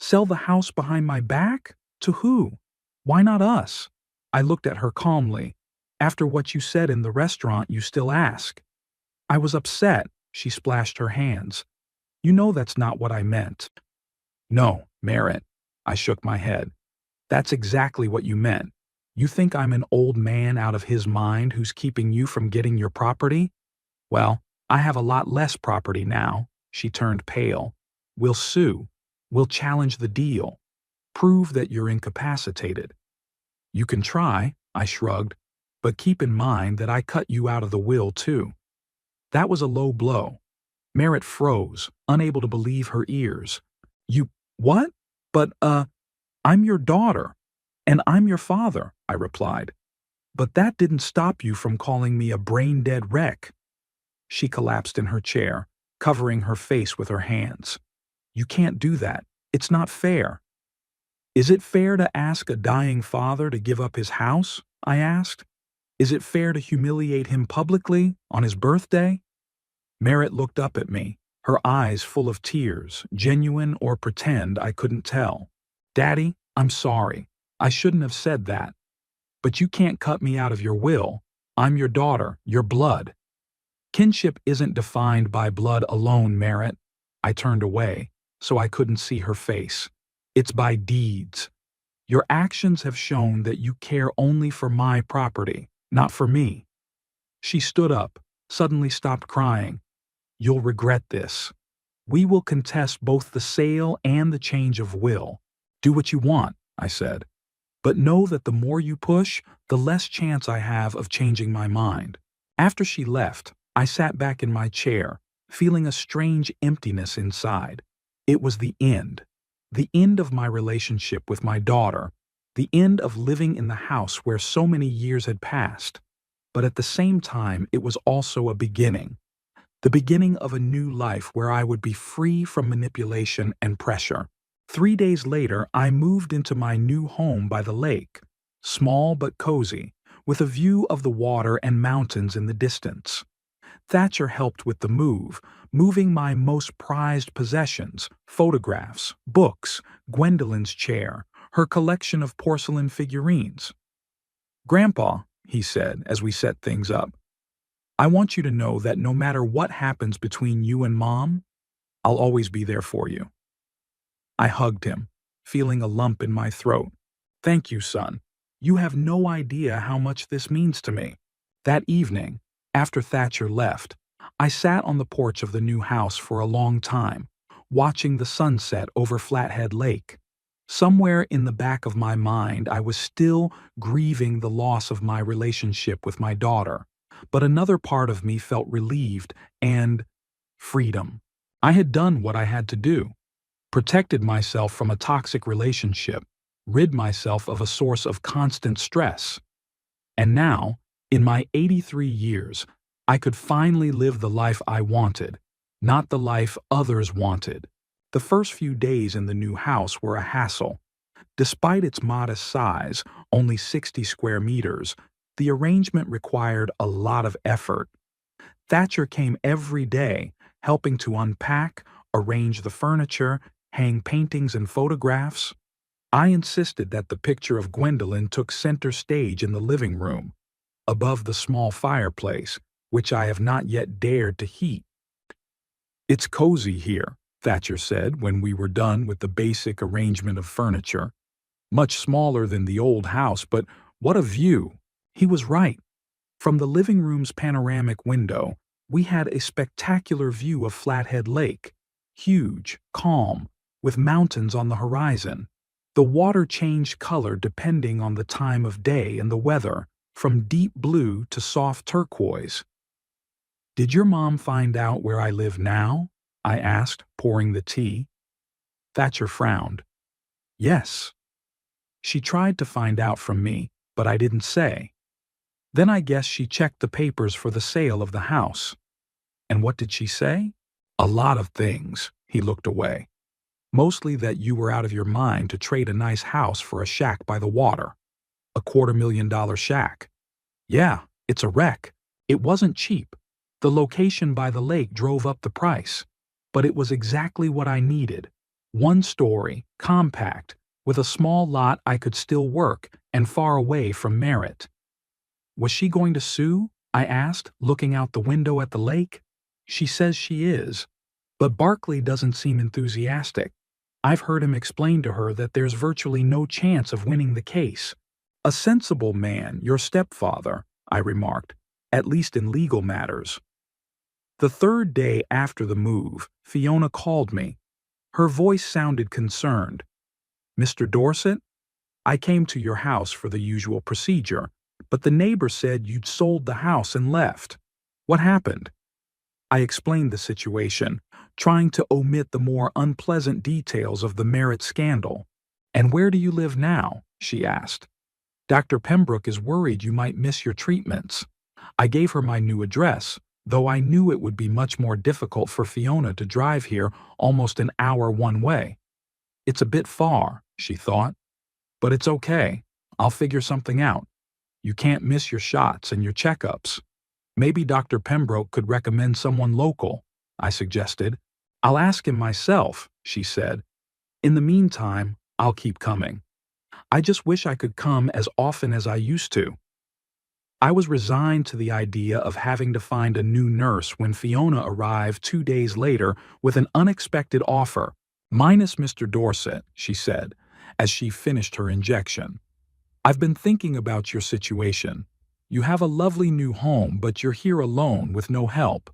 Sell the house behind my back? To who? Why not us? I looked at her calmly. After what you said in the restaurant, you still ask. I was upset. She splashed her hands. You know that's not what I meant. No, Merritt. I shook my head. That's exactly what you meant. You think I'm an old man out of his mind who's keeping you from getting your property? Well, I have a lot less property now. She turned pale. We'll sue. We'll challenge the deal. Prove that you're incapacitated. You can try, I shrugged, but keep in mind that I cut you out of the will too. That was a low blow. Merritt froze, unable to believe her ears. You, what? But, I'm your daughter, and I'm your father, I replied. But that didn't stop you from calling me a brain-dead wreck. She collapsed in her chair, covering her face with her hands. You can't do that. It's not fair. Is it fair to ask a dying father to give up his house? I asked. Is it fair to humiliate him publicly on his birthday? Merritt looked up at me, her eyes full of tears, genuine or pretend I couldn't tell. Daddy, I'm sorry. I shouldn't have said that. But you can't cut me out of your will. I'm your daughter, your blood. Kinship isn't defined by blood alone, Merritt. I turned away, so I couldn't see her face. It's by deeds. Your actions have shown that you care only for my property, not for me. She stood up, suddenly stopped crying. You'll regret this. We will contest both the sale and the change of will. Do what you want, I said. But know that the more you push, the less chance I have of changing my mind. After she left, I sat back in my chair, feeling a strange emptiness inside. It was the end. The end of my relationship with my daughter. The end of living in the house where so many years had passed. But at the same time, it was also a beginning. The beginning of a new life where I would be free from manipulation and pressure. 3 days later, I moved into my new home by the lake, small but cozy, with a view of the water and mountains in the distance. Thatcher helped with the move, moving my most prized possessions, photographs, books, Gwendolyn's chair, her collection of porcelain figurines. Grandpa, he said as we set things up, I want you to know that no matter what happens between you and Mom, I'll always be there for you. I hugged him, feeling a lump in my throat. Thank you, son. You have no idea how much this means to me. That evening, after Thatcher left, I sat on the porch of the new house for a long time, watching the sunset over Flathead Lake. Somewhere in the back of my mind, I was still grieving the loss of my relationship with my daughter, but another part of me felt relieved and freedom. I had done what I had to do, protected myself from a toxic relationship, rid myself of a source of constant stress. And now, in my 83 years, I could finally live the life I wanted, not the life others wanted. The first few days in the new house were a hassle. Despite its modest size, only 60 square meters, the arrangement required a lot of effort. Thatcher came every day, helping to unpack, arrange the furniture, hang paintings and photographs. I insisted that the picture of Gwendolyn took center stage in the living room, above the small fireplace, which I have not yet dared to heat. "It's cozy here," Thatcher said when we were done with the basic arrangement of furniture. "Much smaller than the old house, but what a view!" He was right. From the living room's panoramic window, we had a spectacular view of Flathead Lake, huge, calm, with mountains on the horizon. The water changed color depending on the time of day and the weather, from deep blue to soft turquoise. "Did your mom find out where I live now?" I asked, pouring the tea. Thatcher frowned. "Yes. She tried to find out from me, but I didn't say. Then I guess she checked the papers for the sale of the house." "And what did she say?" "A lot of things." He looked away. "Mostly that you were out of your mind to trade a nice house for a shack by the water. A $250,000 shack. Yeah, it's a wreck. It wasn't cheap. The location by the lake drove up the price. But it was exactly what I needed. One story, compact, with a small lot I could still work and far away from Merritt." "Was she going to sue?" I asked, looking out the window at the lake. "She says she is. But Barkley doesn't seem enthusiastic. I've heard him explain to her that there's virtually no chance of winning the case." "A sensible man, your stepfather," I remarked, "at least in legal matters." The third day after the move, Fiona called me. Her voice sounded concerned. "Mr. Dorset, I came to your house for the usual procedure, but the neighbor said you'd sold the house and left. What happened?" I explained the situation, trying to omit the more unpleasant details of the Merritt scandal. "And where do you live now?" she asked. "Dr. Pembroke is worried you might miss your treatments." I gave her my new address, though I knew it would be much more difficult for Fiona to drive here almost an hour one way. "It's a bit far," she thought. "But it's okay. I'll figure something out. You can't miss your shots and your checkups. Maybe Dr. Pembroke could recommend someone local," I suggested. "I'll ask him myself," she said. "In the meantime, I'll keep coming. I just wish I could come as often as I used to." I was resigned to the idea of having to find a new nurse when Fiona arrived 2 days later with an unexpected offer. "Minus Mr. Dorset," she said, as she finished her injection. "I've been thinking about your situation. You have a lovely new home, but you're here alone with no help,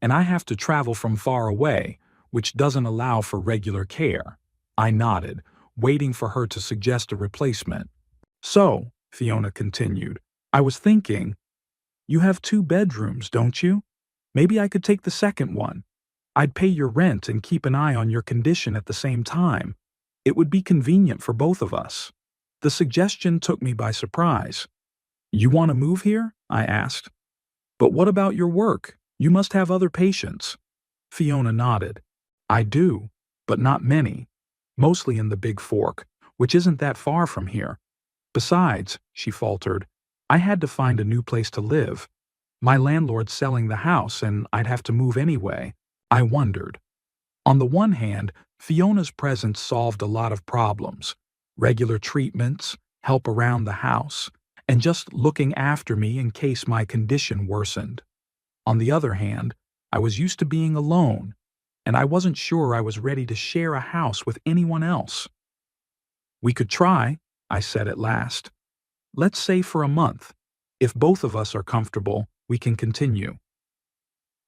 and I have to travel from far away, which doesn't allow for regular care." I nodded, waiting for her to suggest a replacement. "So," Fiona continued, "I was thinking, you have 2 bedrooms, don't you? Maybe I could take the second one. I'd pay your rent and keep an eye on your condition at the same time. It would be convenient for both of us." The suggestion took me by surprise. "You want to move here?" I asked. "But what about your work? You must have other patients." Fiona nodded. "I do, but not many. Mostly in the Big Fork, which isn't that far from here. Besides," she faltered, "I had to find a new place to live. My landlord's selling the house and I'd have to move anyway." I wondered. On the one hand, Fiona's presence solved a lot of problems. Regular treatments, help around the house, and just looking after me in case my condition worsened. On the other hand, I was used to being alone, and I wasn't sure I was ready to share a house with anyone else. "We could try," I said at last. "Let's say for a month. If both of us are comfortable, we can continue."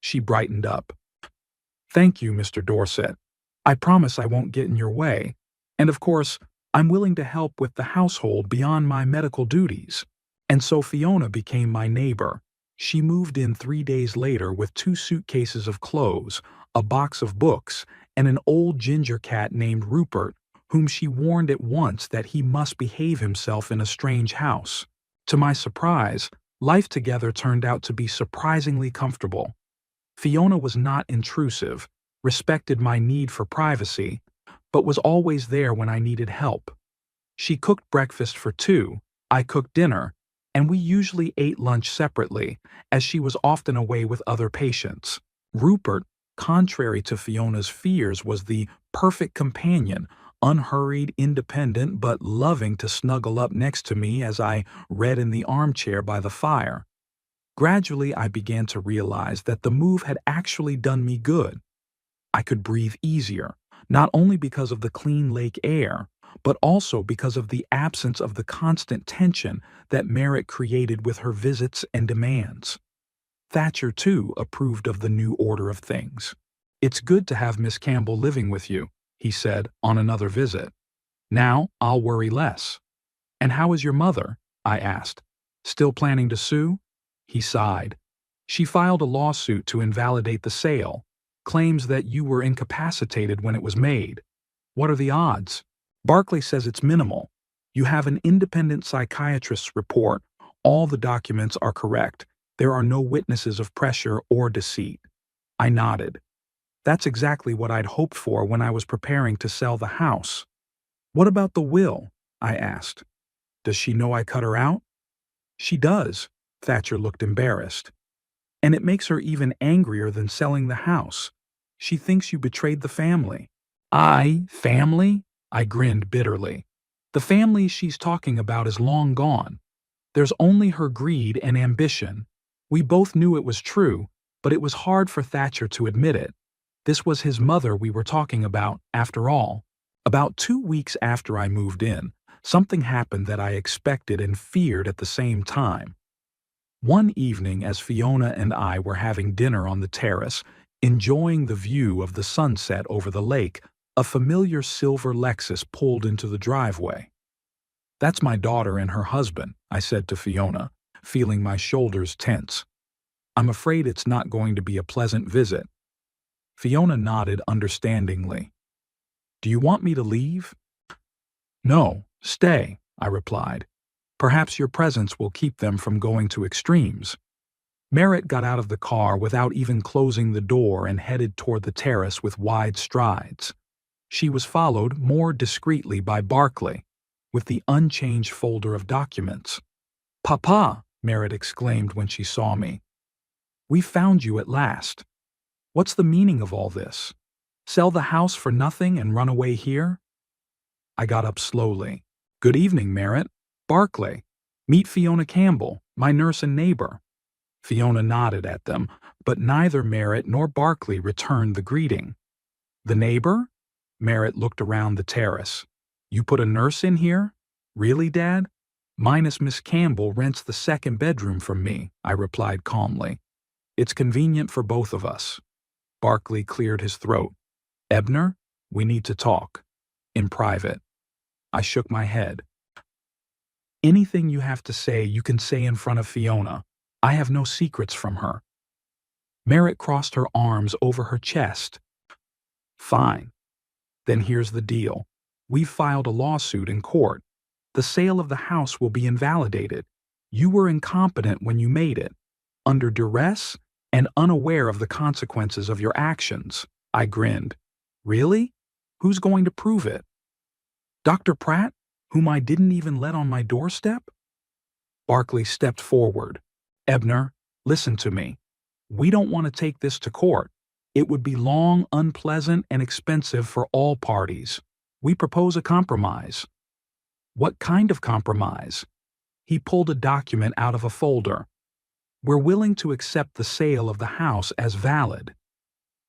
She brightened up. Thank you, Mr. Dorset. I promise I won't get in your way. And of course, I'm willing to help with the household beyond my medical duties. And so Fiona became my neighbor. She moved in 3 days later with 2 suitcases of clothes, a box of books, and an old ginger cat named Rupert, whom she warned at once that he must behave himself in a strange house. To my surprise, life together turned out to be surprisingly comfortable. Fiona was not intrusive, respected my need for privacy, but was always there when I needed help. She cooked breakfast for two, I cooked dinner, and we usually ate lunch separately, as she was often away with other patients. Rupert, contrary to Fiona's fears, was the perfect companion, unhurried, independent, but loving to snuggle up next to me as I read in the armchair by the fire. Gradually, I began to realize that the move had actually done me good. I could breathe easier, not only because of the clean lake air, but also because of the absence of the constant tension that Merritt created with her visits and demands. Thatcher, too, approved of the new order of things. "It's good to have Miss Campbell living with you," he said on another visit. "Now I'll worry less." "And how is your mother?" I asked. "Still planning to sue?" He sighed. "She filed a lawsuit to invalidate the sale, claims that you were incapacitated when it was made." "What are the odds?" "Barclay says it's minimal. You have an independent psychiatrist's report. All the documents are correct. There are no witnesses of pressure or deceit." I nodded. That's exactly what I'd hoped for when I was preparing to sell the house. "What about the will?" I asked. "Does she know I cut her out?" "She does." Thatcher looked embarrassed. "And it makes her even angrier than selling the house. She thinks you betrayed the family." Family? I grinned bitterly. "The family she's talking about is long gone. There's only her greed and ambition. We both knew it was true, but it was hard for Thatcher to admit it. This was his mother we were talking about, after all." About 2 weeks after I moved in, something happened that I expected and feared at the same time. One evening, as Fiona and I were having dinner on the terrace, enjoying the view of the sunset over the lake, a familiar silver Lexus pulled into the driveway. "That's my daughter and her husband," I said to Fiona, feeling my shoulders tense. "I'm afraid it's not going to be a pleasant visit." Fiona nodded understandingly. "Do you want me to leave?" "No, stay," I replied. "Perhaps your presence will keep them from going to extremes." Merritt got out of the car without even closing the door and headed toward the terrace with wide strides. She was followed more discreetly by Barclay, with the unchanged folder of documents. "Papa!" Merritt exclaimed when she saw me. "We found you at last. What's the meaning of all this? Sell the house for nothing and run away here?" I got up slowly. "Good evening, Merritt. Barclay. Meet Fiona Campbell, my nurse and neighbor." Fiona nodded at them, but neither Merritt nor Barclay returned the greeting. "The neighbor?" Merritt looked around the terrace. "You put a nurse in here? Really, Dad?" "Minus Miss Campbell rents the second bedroom from me," I replied calmly. "It's convenient for both of us." Barclay cleared his throat. "Ebner, we need to talk. In private." I shook my head. "Anything you have to say, you can say in front of Fiona. I have no secrets from her." Merritt crossed her arms over her chest. "Fine. Then here's the deal. We've filed a lawsuit in court. The sale of the house will be invalidated. You were incompetent when you made it, under duress, and unaware of the consequences of your actions." I grinned. "Really? Who's going to prove it? Dr. Pratt, whom I didn't even let on my doorstep?" Barclay stepped forward. "Ebner, listen to me. We don't want to take this to court. It would be long, unpleasant, and expensive for all parties. We propose a compromise." "What kind of compromise?" He pulled a document out of a folder. "We're willing to accept the sale of the house as valid.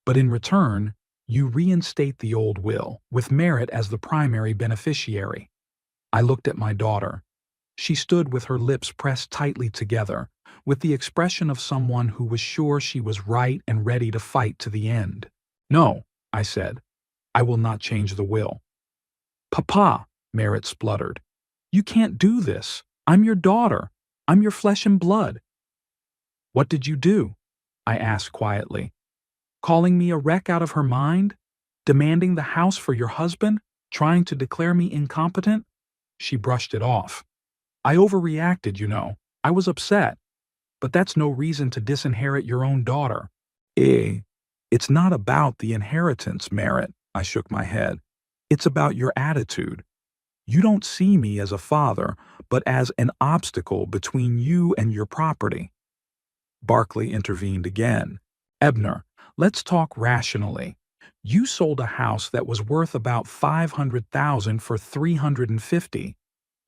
But in return, you reinstate the old will, with Merritt as the primary beneficiary." I looked at my daughter. She stood with her lips pressed tightly together, with the expression of someone who was sure she was right and ready to fight to the end. "No," I said. "I will not change the will." "Papa," Merritt spluttered, "you can't do this. I'm your daughter. I'm your flesh and blood." "What did you do?" I asked quietly. "Calling me a wreck out of her mind? Demanding the house for your husband? Trying to declare me incompetent?" She brushed it off. "I overreacted, you know. I was upset. But that's no reason to disinherit your own daughter." It's not about the inheritance, Merritt," I shook my head. "It's about your attitude. You don't see me as a father, but as an obstacle between you and your property." Barkley intervened again. "Ebner, let's talk rationally. You sold a house that was worth about $500,000 for $350.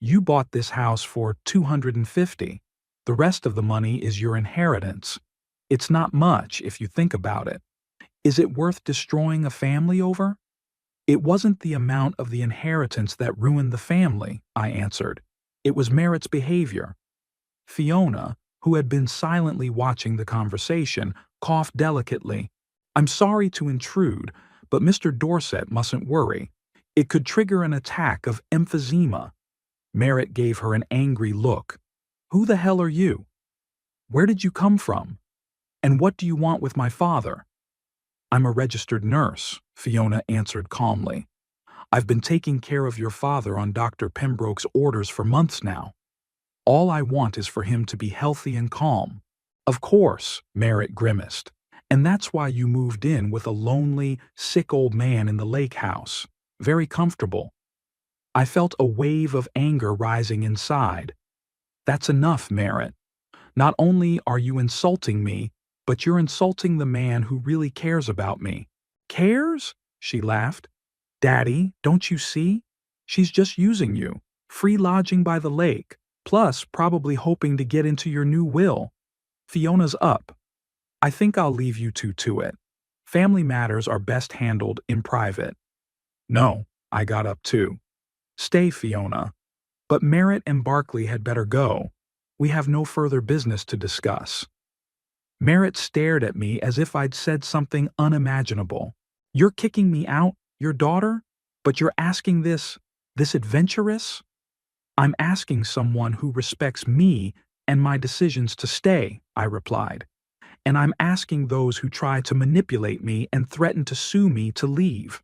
You bought this house for $250. The rest of the money is your inheritance. It's not much if you think about it. Is it worth destroying a family over?" "It wasn't the amount of the inheritance that ruined the family," I answered. "It was Merritt's behavior." Fiona, who had been silently watching the conversation, coughed delicately. "I'm sorry to intrude, but Mr. Dorset mustn't worry. It could trigger an attack of emphysema." Merritt gave her an angry look. "Who the hell are you? Where did you come from? And what do you want with my father?" "I'm a registered nurse," Fiona answered calmly. "I've been taking care of your father on Dr. Pembroke's orders for months now. All I want is for him to be healthy and calm." "Of course," Merritt grimaced. "And that's why you moved in with a lonely, sick old man in the lake house. Very comfortable." I felt a wave of anger rising inside. "That's enough, Merritt. Not only are you insulting me, but you're insulting the man who really cares about me." "Cares?" she laughed. "Daddy, don't you see? She's just using you. Free lodging by the lake, plus probably hoping to get into your new will. Fiona's up. I think I'll leave you two to it. Family matters are best handled in private." "No," I got up too. "Stay, Fiona. But Merritt and Barkley had better go. We have no further business to discuss." Merritt stared at me as if I'd said something unimaginable. "You're kicking me out, your daughter? But you're asking this adventuress?" "I'm asking someone who respects me and my decisions to stay," I replied. "And I'm asking those who try to manipulate me and threaten to sue me to leave."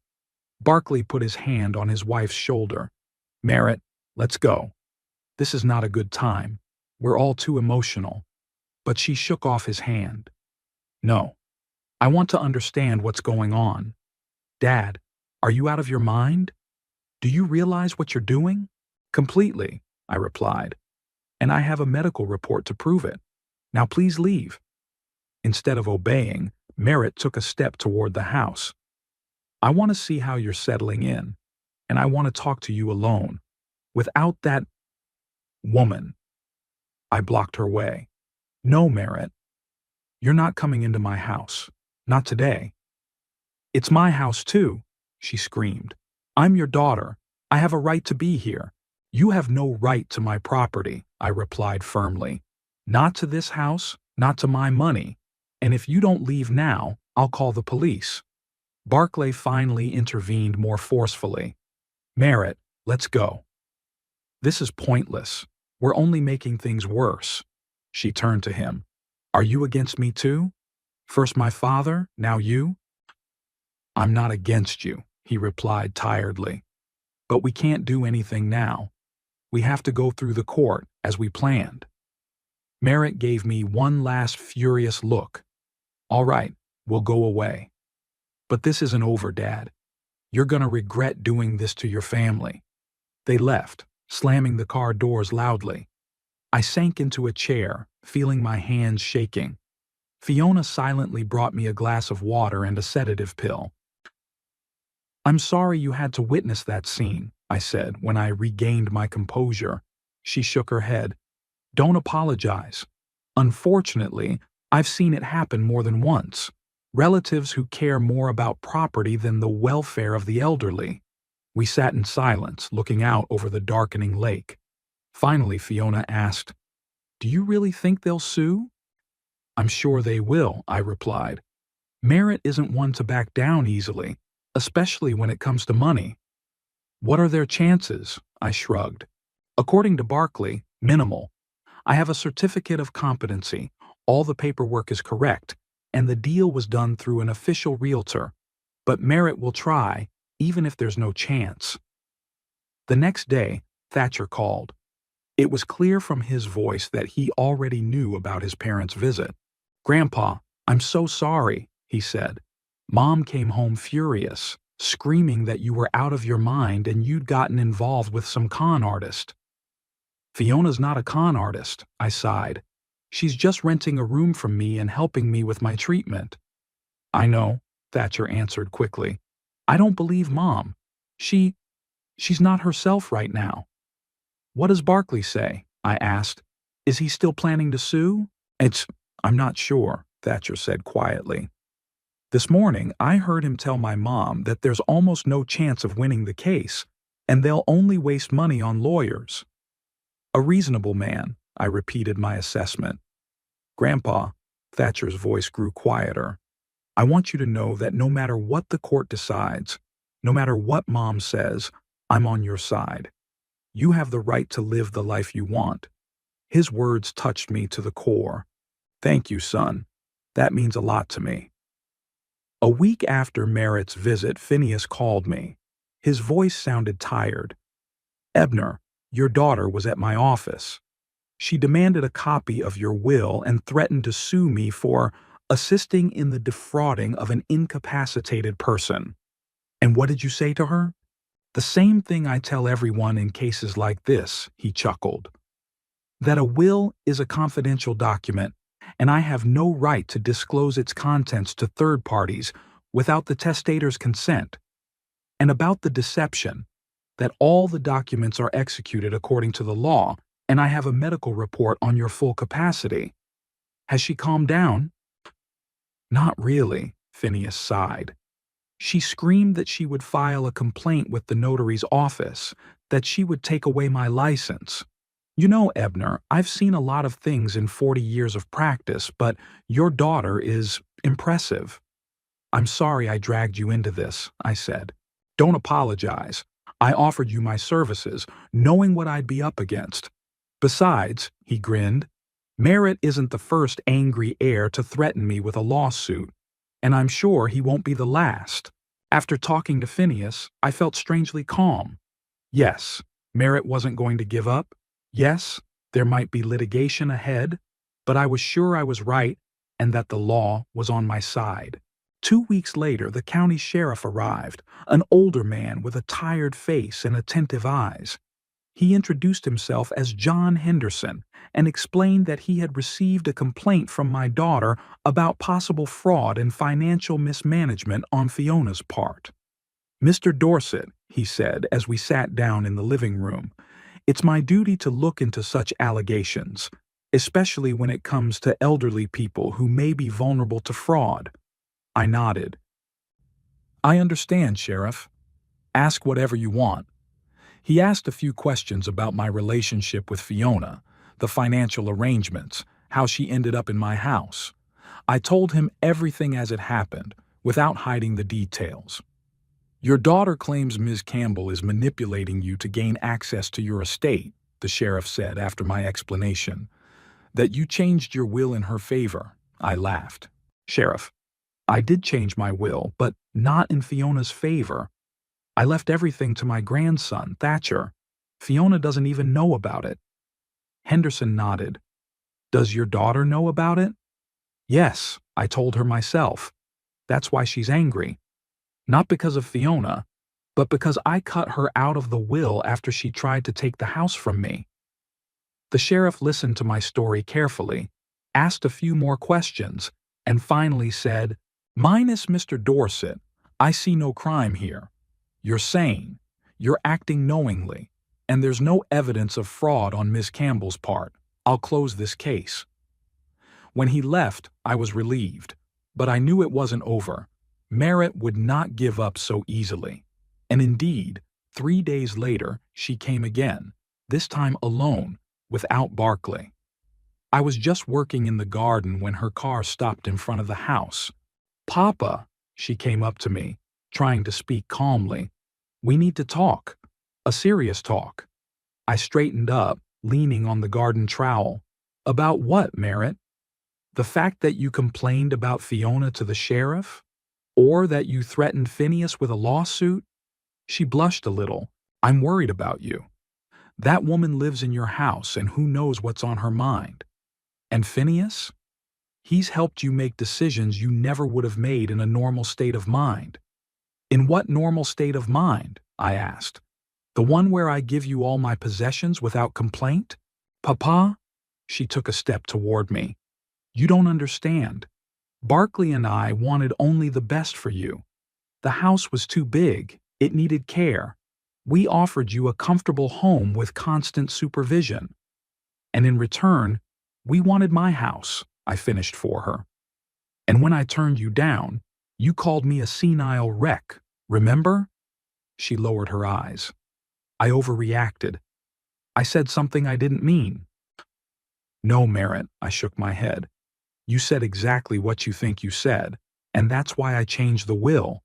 Barkley put his hand on his wife's shoulder. "Merritt, let's go. This is not a good time. We're all too emotional." But she shook off his hand. "No. I want to understand what's going on. Dad, are you out of your mind? Do you realize what you're doing?" "Completely," I replied. "And I have a medical report to prove it. Now please leave." Instead of obeying, Merritt took a step toward the house. "I want to see how you're settling in, and I want to talk to you alone, without that woman." I blocked her way. "No, Merritt. You're not coming into my house. Not today." "It's my house too," she screamed. "I'm your daughter. I have a right to be here." "You have no right to my property," I replied firmly. "Not to this house, not to my money. And if you don't leave now, I'll call the police." Barkley finally intervened more forcefully. "Merritt, let's go. This is pointless. We're only making things worse." She turned to him. "Are you against me too? First my father, now you?" "I'm not against you," he replied tiredly. "But we can't do anything now. We have to go through the court, as we planned." Merritt gave me one last furious look. "All right, we'll go away. But this isn't over, Dad. You're gonna regret doing this to your family." They left, slamming the car doors loudly. I sank into a chair, feeling my hands shaking. Fiona silently brought me a glass of water and a sedative pill. "I'm sorry you had to witness that scene," I said when I regained my composure. She shook her head. "Don't apologize. Unfortunately, I've seen it happen more than once. Relatives who care more about property than the welfare of the elderly." We sat in silence, looking out over the darkening lake. Finally, Fiona asked, "Do you really think they'll sue?" "I'm sure they will," I replied. "Merritt isn't one to back down easily, especially when it comes to money." "What are their chances?" I shrugged. "According to Barkley, minimal. I have a certificate of competency, all the paperwork is correct, and the deal was done through an official realtor. But Merritt will try, even if there's no chance." The next day, Thatcher called. It was clear from his voice that he already knew about his parents' visit. "Grandpa, I'm so sorry," he said. "Mom came home furious, screaming that you were out of your mind and you'd gotten involved with some con artist." "Fiona's not a con artist," I sighed. "She's just renting a room from me and helping me with my treatment." "I know," Thatcher answered quickly. "I don't believe Mom. She's not herself right now." "What does Barkley say?" I asked. "Is he still planning to sue?" I'm not sure," Thatcher said quietly. "This morning, I heard him tell my mom that there's almost no chance of winning the case, and they'll only waste money on lawyers." "A reasonable man," I repeated my assessment. "Grandpa," Thatcher's voice grew quieter, "I want you to know that no matter what the court decides, no matter what Mom says, I'm on your side. You have the right to live the life you want." His words touched me to the core. "Thank you, son. That means a lot to me." A week after Merritt's visit, Phineas called me. His voice sounded tired. "Ebner, your daughter was at my office. She demanded a copy of your will and threatened to sue me for assisting in the defrauding of an incapacitated person." "And what did you say to her?" "The same thing I tell everyone in cases like this," he chuckled. "That a will is a confidential document, and I have no right to disclose its contents to third parties without the testator's consent. And about the deception, that all the documents are executed according to the law, and I have a medical report on your full capacity. Has she calmed down?" "Not really," Phineas sighed. "She screamed that she would file a complaint with the notary's office, that she would take away my license. You know, Ebner, I've seen a lot of things in 40 years of practice, but your daughter is impressive." "I'm sorry I dragged you into this," I said. "Don't apologize. I offered you my services, knowing what I'd be up against. Besides," he grinned, "Merritt isn't the first angry heir to threaten me with a lawsuit, and I'm sure he won't be the last." After talking to Phineas, I felt strangely calm. Yes, Merritt wasn't going to give up. Yes, there might be litigation ahead, but I was sure I was right and that the law was on my side. 2 weeks later, the county sheriff arrived, an older man with a tired face and attentive eyes. He introduced himself as John Henderson and explained that he had received a complaint from my daughter about possible fraud and financial mismanagement on Fiona's part. "Mr. Dorset," he said as we sat down in the living room, "it's my duty to look into such allegations, especially when it comes to elderly people who may be vulnerable to fraud." I nodded. "I understand, Sheriff. Ask whatever you want." He asked a few questions about my relationship with Fiona, the financial arrangements, how she ended up in my house. I told him everything as it happened, without hiding the details. "Your daughter claims Ms. Campbell is manipulating you to gain access to your estate," the sheriff said after my explanation. "That you changed your will in her favor." I laughed. "Sheriff, I did change my will, but not in Fiona's favor. I left everything to my grandson, Thatcher. Fiona doesn't even know about it." Henderson nodded. "Does your daughter know about it?" "Yes, I told her myself. That's why she's angry. Not because of Fiona, but because I cut her out of the will after she tried to take the house from me." The sheriff listened to my story carefully, asked a few more questions, and finally said, "Minus Mr. Dorset, I see no crime here. You're sane, you're acting knowingly, and there's no evidence of fraud on Miss Campbell's part. I'll close this case." When he left, I was relieved, but I knew it wasn't over. Merritt would not give up so easily. And indeed, 3 days later, she came again, this time alone, without Barkley. I was just working in the garden when her car stopped in front of the house. "Papa," she came up to me, trying to speak calmly. "We need to talk. A serious talk." I straightened up, leaning on the garden trowel. "About what, Merritt? The fact that you complained about Fiona to the sheriff? Or that you threatened Phineas with a lawsuit?" She blushed a little. "I'm worried about you. That woman lives in your house and who knows what's on her mind. And Phineas? He's helped you make decisions you never would have made in a normal state of mind." "In what normal state of mind?" I asked. "The one where I give you all my possessions without complaint?" "Papa?" She took a step toward me. "You don't understand. Barkley and I wanted only the best for you. The house was too big. It needed care. We offered you a comfortable home with constant supervision. And in return, we wanted my house," I finished for her. "And when I turned you down, you called me a senile wreck, remember?" She lowered her eyes. "I overreacted. I said something I didn't mean." "No, Merritt," I shook my head. "You said exactly what you think you said, and that's why I changed the will."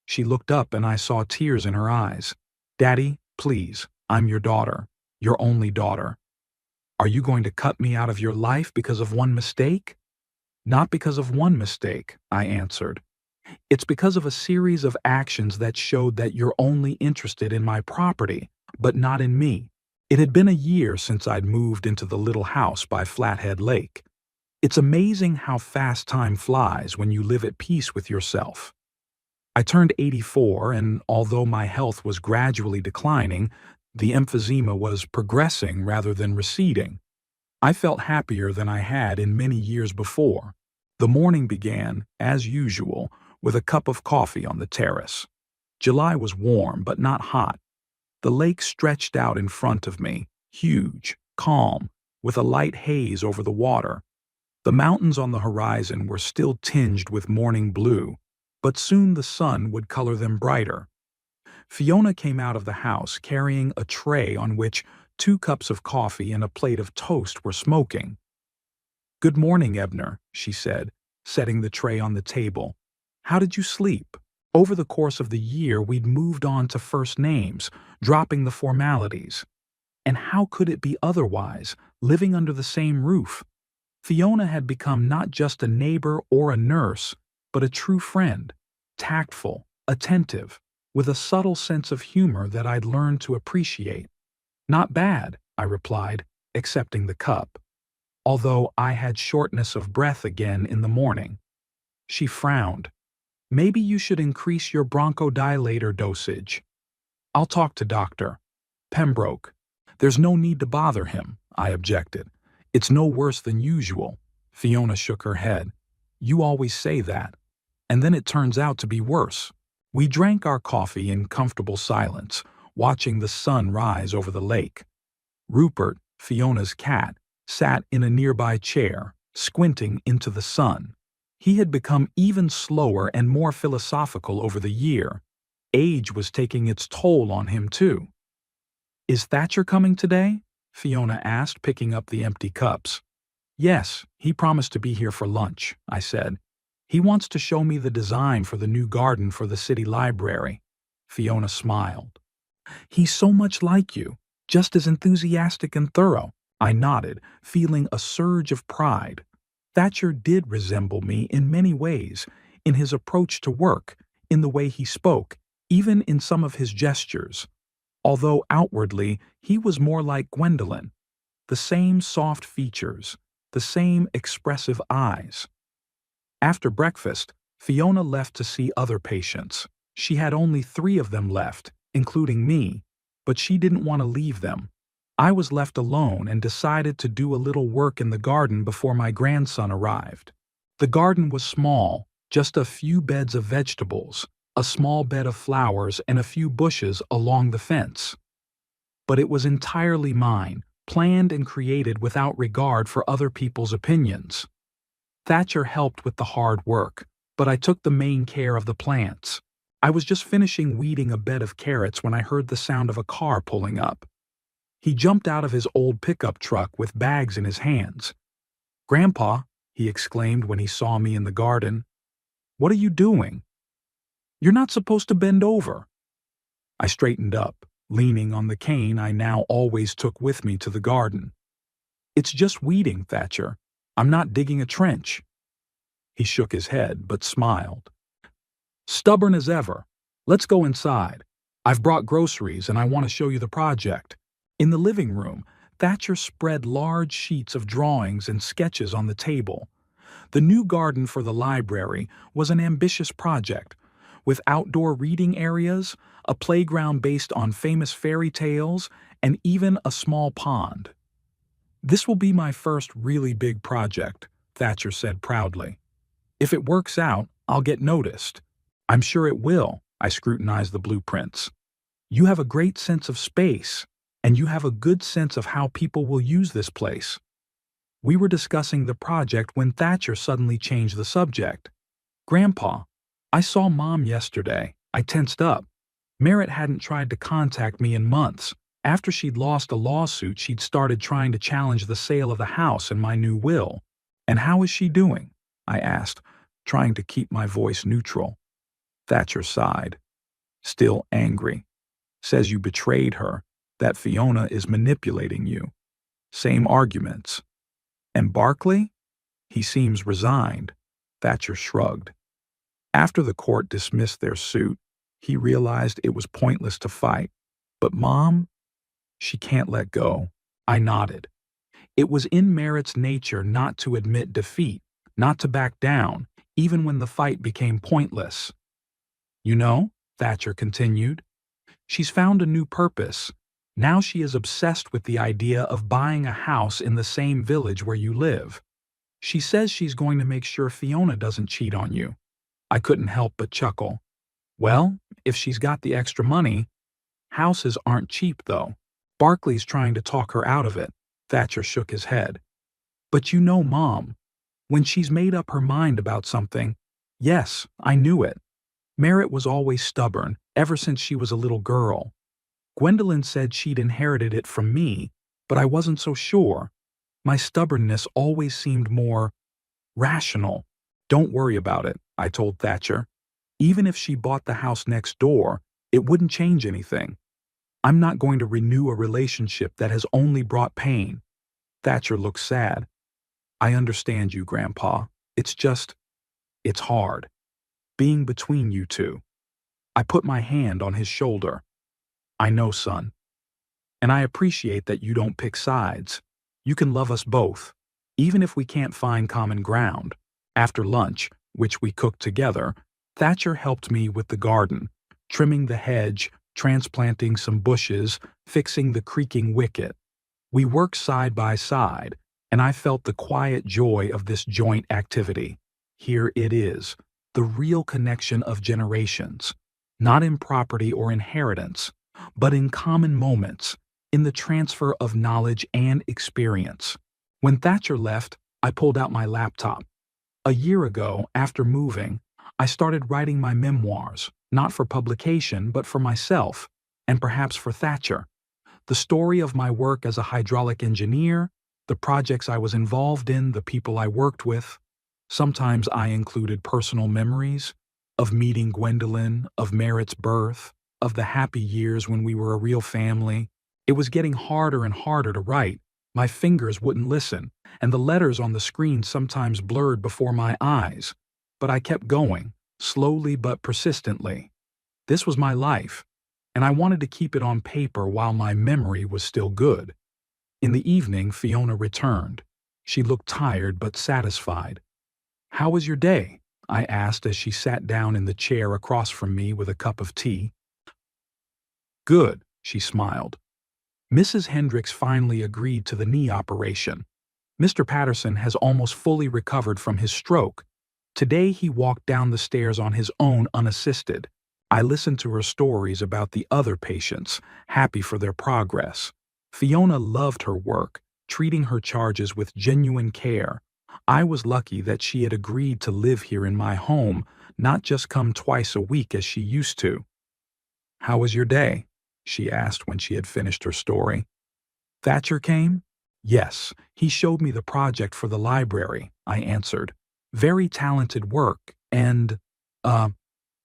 She looked up and I saw tears in her eyes. "Daddy, please, I'm your daughter, your only daughter. Are you going to cut me out of your life because of one mistake?" "Not because of one mistake," I answered. "It's because of a series of actions that showed that you're only interested in my property, but not in me." It had been a year since I'd moved into the little house by Flathead Lake. It's amazing how fast time flies when you live at peace with yourself. I turned 84, and although my health was gradually declining, the emphysema was progressing rather than receding. I felt happier than I had in many years before. The morning began, as usual, with a cup of coffee on the terrace. July was warm but not hot. The lake stretched out in front of me, huge, calm, with a light haze over the water. The mountains on the horizon were still tinged with morning blue, but soon the sun would color them brighter. Fiona came out of the house carrying a tray on which 2 cups of coffee and a plate of toast were smoking. "Good morning, Ebner," she said, setting the tray on the table. "How did you sleep?" Over the course of the year, we'd moved on to first names, dropping the formalities. And how could it be otherwise, living under the same roof? Fiona had become not just a neighbor or a nurse, but a true friend, tactful, attentive, with a subtle sense of humor that I'd learned to appreciate. "Not bad," I replied, accepting the cup, although I had shortness of breath again in the morning. She frowned. "Maybe you should increase your bronchodilator dosage." "I'll talk to Dr. Pembroke." "There's no need to bother him," I objected. "It's no worse than usual." Fiona shook her head. "You always say that. And then it turns out to be worse." We drank our coffee in comfortable silence, watching the sun rise over the lake. Rupert, Fiona's cat, sat in a nearby chair, squinting into the sun. He had become even slower and more philosophical over the year. Age was taking its toll on him, too. "Is Thatcher coming today?" Fiona asked, picking up the empty cups. "Yes, he promised to be here for lunch," I said. "He wants to show me the design for the new garden for the city library." Fiona smiled. "He's so much like you, just as enthusiastic and thorough." I nodded, feeling a surge of pride. Thatcher did resemble me in many ways, in his approach to work, in the way he spoke, even in some of his gestures. Although outwardly, he was more like Gwendolyn. The same soft features, the same expressive eyes. After breakfast, Fiona left to see other patients. She had only 3 of them left, including me, but she didn't want to leave them. I was left alone and decided to do a little work in the garden before my grandson arrived. The garden was small, just a few beds of vegetables, a small bed of flowers, and a few bushes along the fence. But it was entirely mine, planned and created without regard for other people's opinions. Thatcher helped with the hard work, but I took the main care of the plants. I was just finishing weeding a bed of carrots when I heard the sound of a car pulling up. He jumped out of his old pickup truck with bags in his hands. "Grandpa," he exclaimed when he saw me in the garden, "what are you doing? You're not supposed to bend over." I straightened up, leaning on the cane I now always took with me to the garden. "It's just weeding, Thatcher. I'm not digging a trench." He shook his head, but smiled. "Stubborn as ever. Let's go inside. I've brought groceries and I want to show you the project." In the living room, Thatcher spread large sheets of drawings and sketches on the table. The new garden for the library was an ambitious project, with outdoor reading areas, a playground based on famous fairy tales, and even a small pond. "This will be my first really big project," Thatcher said proudly. "If it works out, I'll get noticed." "I'm sure it will," I scrutinized the blueprints. "You have a great sense of space, and you have a good sense of how people will use this place." We were discussing the project when Thatcher suddenly changed the subject. "Grandpa, I saw Mom yesterday." I tensed up. Merritt hadn't tried to contact me in months. After she'd lost a lawsuit, she'd started trying to challenge the sale of the house and my new will. "And how is she doing?" I asked, trying to keep my voice neutral. Thatcher sighed. "Still angry. Says you betrayed her, that Fiona is manipulating you. Same arguments." "And Barkley?" "He seems resigned." Thatcher shrugged. After the court dismissed their suit, he realized it was pointless to fight. "But Mom, she can't let go." I nodded. It was in Merritt's nature not to admit defeat, not to back down, even when the fight became pointless. "You know," Thatcher continued, "she's found a new purpose. Now she is obsessed with the idea of buying a house in the same village where you live. She says she's going to make sure Fiona doesn't cheat on you." I couldn't help but chuckle. "Well, if she's got the extra money." "Houses aren't cheap, though. Barkley's trying to talk her out of it." Thatcher shook his head. "But you know Mom. When she's made up her mind about something—" "Yes, I knew it. Merritt was always stubborn, ever since she was a little girl. Gwendolyn said she'd inherited it from me, but I wasn't so sure. My stubbornness always seemed more rational." "Don't worry about it," I told Thatcher. "Even if she bought the house next door, it wouldn't change anything. I'm not going to renew a relationship that has only brought pain." Thatcher looked sad. "I understand you, Grandpa. It's hard. Being between you two." I put my hand on his shoulder. "I know, son. And I appreciate that you don't pick sides. You can love us both, even if we can't find common ground." After lunch, which we cooked together, Thatcher helped me with the garden, trimming the hedge, transplanting some bushes, fixing the creaking wicket. We worked side by side, and I felt the quiet joy of this joint activity. Here it is, the real connection of generations, not in property or inheritance, but in common moments, in the transfer of knowledge and experience. When Thatcher left, I pulled out my laptop. A year ago, after moving, I started writing my memoirs, not for publication, but for myself, and perhaps for Thatcher. The story of my work as a hydraulic engineer, the projects I was involved in, the people I worked with. Sometimes I included personal memories of meeting Gwendolyn, of Merritt's birth, of the happy years when we were a real family. It was getting harder and harder to write. My fingers wouldn't listen, and the letters on the screen sometimes blurred before my eyes. But I kept going, slowly but persistently. This was my life, and I wanted to keep it on paper while my memory was still good. In the evening, Fiona returned. She looked tired but satisfied. "How was your day?" I asked as she sat down in the chair across from me with a cup of tea. "Good," she smiled. "Mrs. Hendricks finally agreed to the knee operation. Mr. Patterson has almost fully recovered from his stroke. Today he walked down the stairs on his own unassisted. I listened to her stories about the other patients, happy for their progress. Fiona loved her work, treating her charges with genuine care. I was lucky that she had agreed to live here in my home, not just come twice a week as she used to." "How was your day?" she asked when she had finished her story. Thatcher came? Yes, he showed me the project for the library, I answered. Very talented work, and, uh,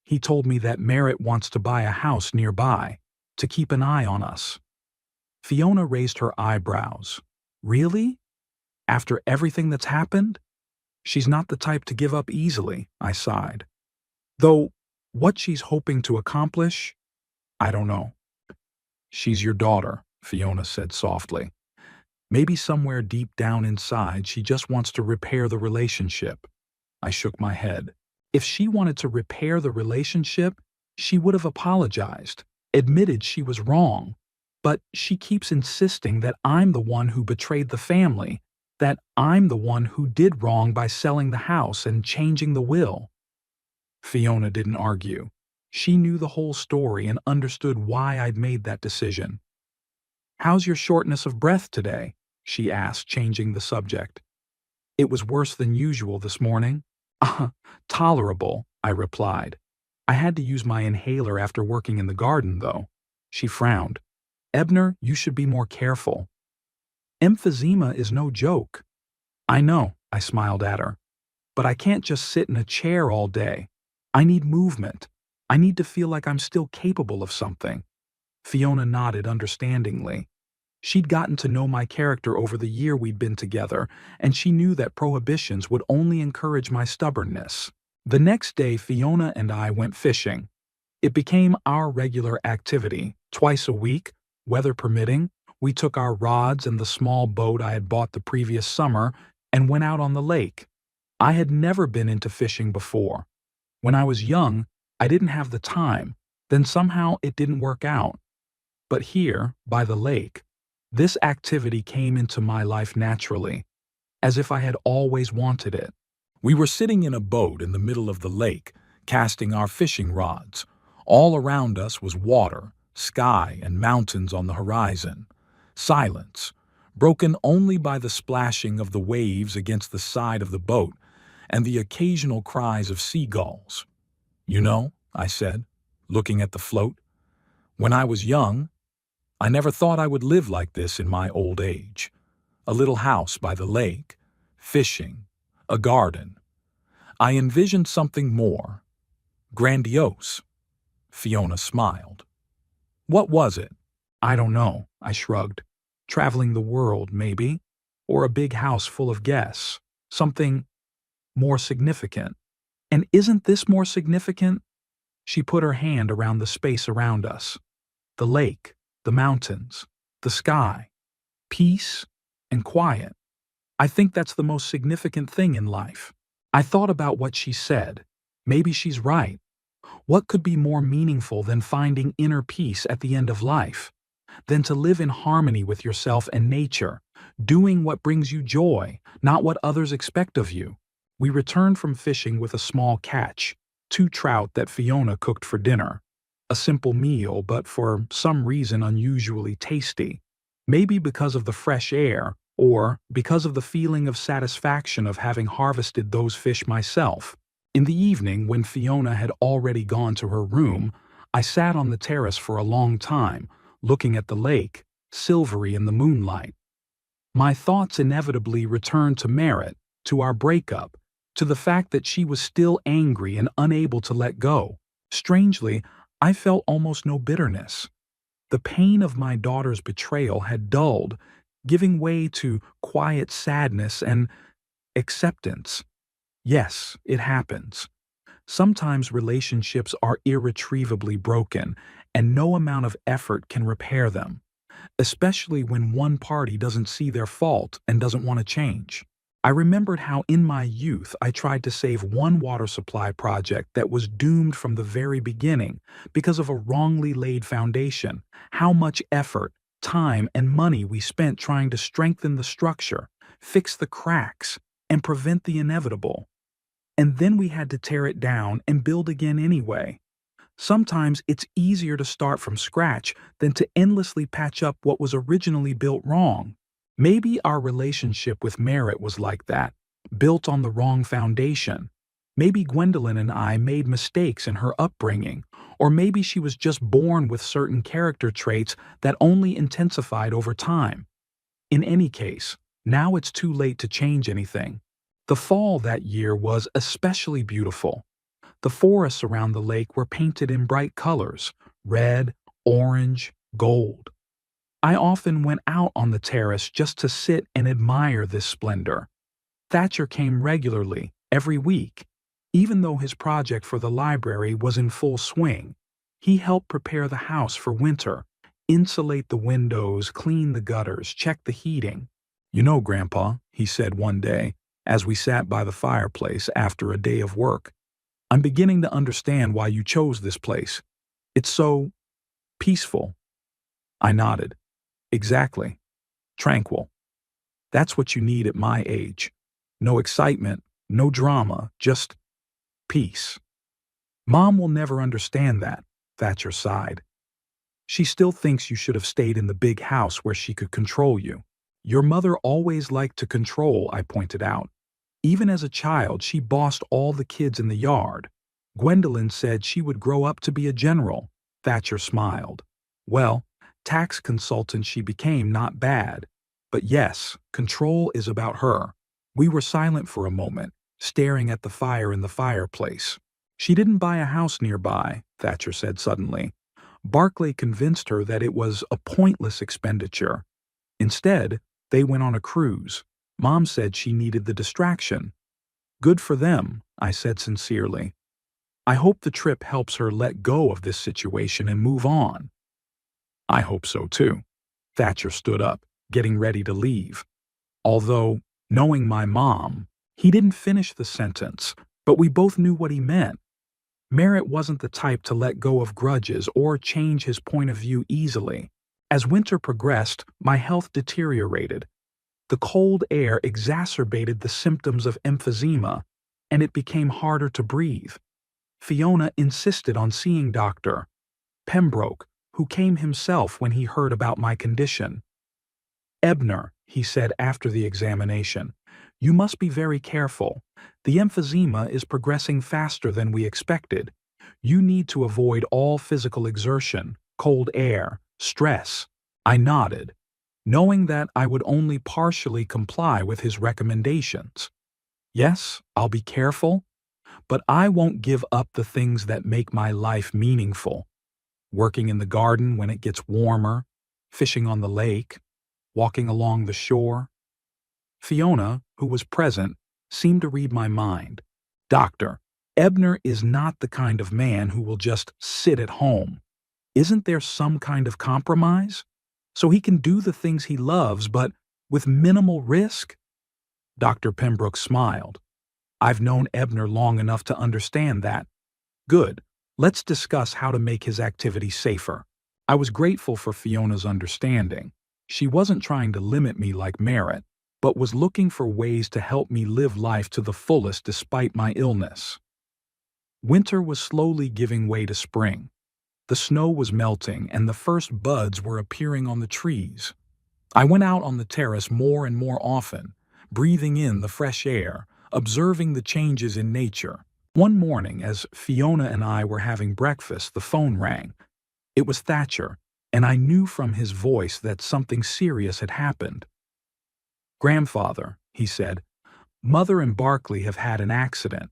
he told me that Merritt wants to buy a house nearby, to keep an eye on us. Fiona raised her eyebrows. Really? After everything that's happened? She's not the type to give up easily, I sighed. Though, what she's hoping to accomplish, I don't know. She's your daughter, Fiona said softly. Maybe somewhere deep down inside she just wants to repair the relationship. I shook my head. If she wanted to repair the relationship, she would have apologized, admitted she was wrong. But she keeps insisting that I'm the one who betrayed the family, that I'm the one who did wrong by selling the house and changing the will. Fiona didn't argue. She knew the whole story and understood why I'd made that decision. How's your shortness of breath today? She asked, changing the subject. It was worse than usual this morning. Tolerable, I replied. I had to use my inhaler after working in the garden, though. She frowned. Ebner, you should be more careful. Emphysema is no joke. I know, I smiled at her. But I can't just sit in a chair all day. I need movement. I need to feel like I'm still capable of something. Fiona nodded understandingly. She'd gotten to know my character over the year we'd been together, and she knew that prohibitions would only encourage my stubbornness. The next day, Fiona and I went fishing. It became our regular activity. Twice a week, weather permitting, we took our rods and the small boat I had bought the previous summer and went out on the lake. I had never been into fishing before. When I was young, I didn't have the time, then somehow it didn't work out. But here, by the lake, this activity came into my life naturally, as if I had always wanted it. We were sitting in a boat in the middle of the lake, casting our fishing rods. All around us was water, sky, and mountains on the horizon. Silence, broken only by the splashing of the waves against the side of the boat and the occasional cries of seagulls. You know, I said, looking at the float, when I was young, I never thought I would live like this in my old age. A little house by the lake, fishing, a garden. I envisioned something more. Grandiose. Fiona smiled. What was it? I don't know, I shrugged. Traveling the world, maybe. Or a big house full of guests. Something more significant. And isn't this more significant? She put her hand around the space around us. The lake, the mountains, the sky, peace and quiet. I think that's the most significant thing in life. I thought about what she said. Maybe she's right. What could be more meaningful than finding inner peace at the end of life? Than to live in harmony with yourself and nature, doing what brings you joy, not what others expect of you. We returned from fishing with a small catch, 2 trout that Fiona cooked for dinner. A simple meal, but for some reason unusually tasty. Maybe because of the fresh air, or because of the feeling of satisfaction of having harvested those fish myself. In the evening, when Fiona had already gone to her room, I sat on the terrace for a long time, looking at the lake, silvery in the moonlight. My thoughts inevitably returned to Merritt, to our breakup, to the fact that she was still angry and unable to let go. Strangely, I felt almost no bitterness. The pain of my daughter's betrayal had dulled, giving way to quiet sadness and acceptance. Yes, it happens. Sometimes relationships are irretrievably broken, and no amount of effort can repair them, especially when one party doesn't see their fault and doesn't want to change. I remembered how in my youth I tried to save one water supply project that was doomed from the very beginning because of a wrongly laid foundation, how much effort, time, and money we spent trying to strengthen the structure, fix the cracks, and prevent the inevitable. And then we had to tear it down and build again anyway. Sometimes it's easier to start from scratch than to endlessly patch up what was originally built wrong. Maybe our relationship with Merritt was like that, built on the wrong foundation. Maybe Gwendolyn and I made mistakes in her upbringing, or maybe she was just born with certain character traits that only intensified over time. In any case, now it's too late to change anything. The fall that year was especially beautiful. The forests around the lake were painted in bright colors: red, orange, gold. I often went out on the terrace just to sit and admire this splendor. Thatcher came regularly, every week. Even though his project for the library was in full swing, he helped prepare the house for winter, insulate the windows, clean the gutters, check the heating. "You know, Grandpa," he said one day, as we sat by the fireplace after a day of work, "I'm beginning to understand why you chose this place. It's so peaceful." I nodded. "Exactly. Tranquil. That's what you need at my age. No excitement, no drama, just peace." "Mom will never understand that," Thatcher sighed. "She still thinks you should have stayed in the big house where she could control you." "Your mother always liked to control," I pointed out. "Even as a child, she bossed all the kids in the yard. Gwendolyn said she would grow up to be a general." Thatcher smiled. "Well, tax consultant she became, not bad. But yes, control is about her." We were silent for a moment, staring at the fire in the fireplace. "She didn't buy a house nearby," Thatcher said suddenly. "Barclay convinced her that it was a pointless expenditure. Instead, they went on a cruise. Mom said she needed the distraction." "Good for them," I said sincerely. "I hope the trip helps her let go of this situation and move on." "I hope so too." Thatcher stood up, getting ready to leave. Although, knowing my mom, he didn't finish the sentence, but we both knew what he meant. Merritt wasn't the type to let go of grudges or change his point of view easily. As winter progressed, my health deteriorated. The cold air exacerbated the symptoms of emphysema, and it became harder to breathe. Fiona insisted on seeing Dr. Pembroke, who came himself when he heard about my condition. "Ebner," he said after the examination, "you must be very careful. The emphysema is progressing faster than we expected. You need to avoid all physical exertion, cold air, stress." I nodded, knowing that I would only partially comply with his recommendations. "Yes, I'll be careful, but I won't give up the things that make my life meaningful. Working in the garden when it gets warmer, fishing on the lake, walking along the shore." Fiona, who was present, seemed to read my mind. "Doctor, Ebner is not the kind of man who will just sit at home. Isn't there some kind of compromise? So he can do the things he loves, but with minimal risk?" Dr. Pembroke smiled. "I've known Ebner long enough to understand that." "Good. Let's discuss how to make his activity safer." I was grateful for Fiona's understanding. She wasn't trying to limit me like Merritt, but was looking for ways to help me live life to the fullest despite my illness. Winter was slowly giving way to spring. The snow was melting and the first buds were appearing on the trees. I went out on the terrace more and more often, breathing in the fresh air, observing the changes in nature. One morning, as Fiona and I were having breakfast, the phone rang. It was Thatcher, and I knew from his voice that something serious had happened. "Grandfather," he said, "Mother and Barclay have had an accident.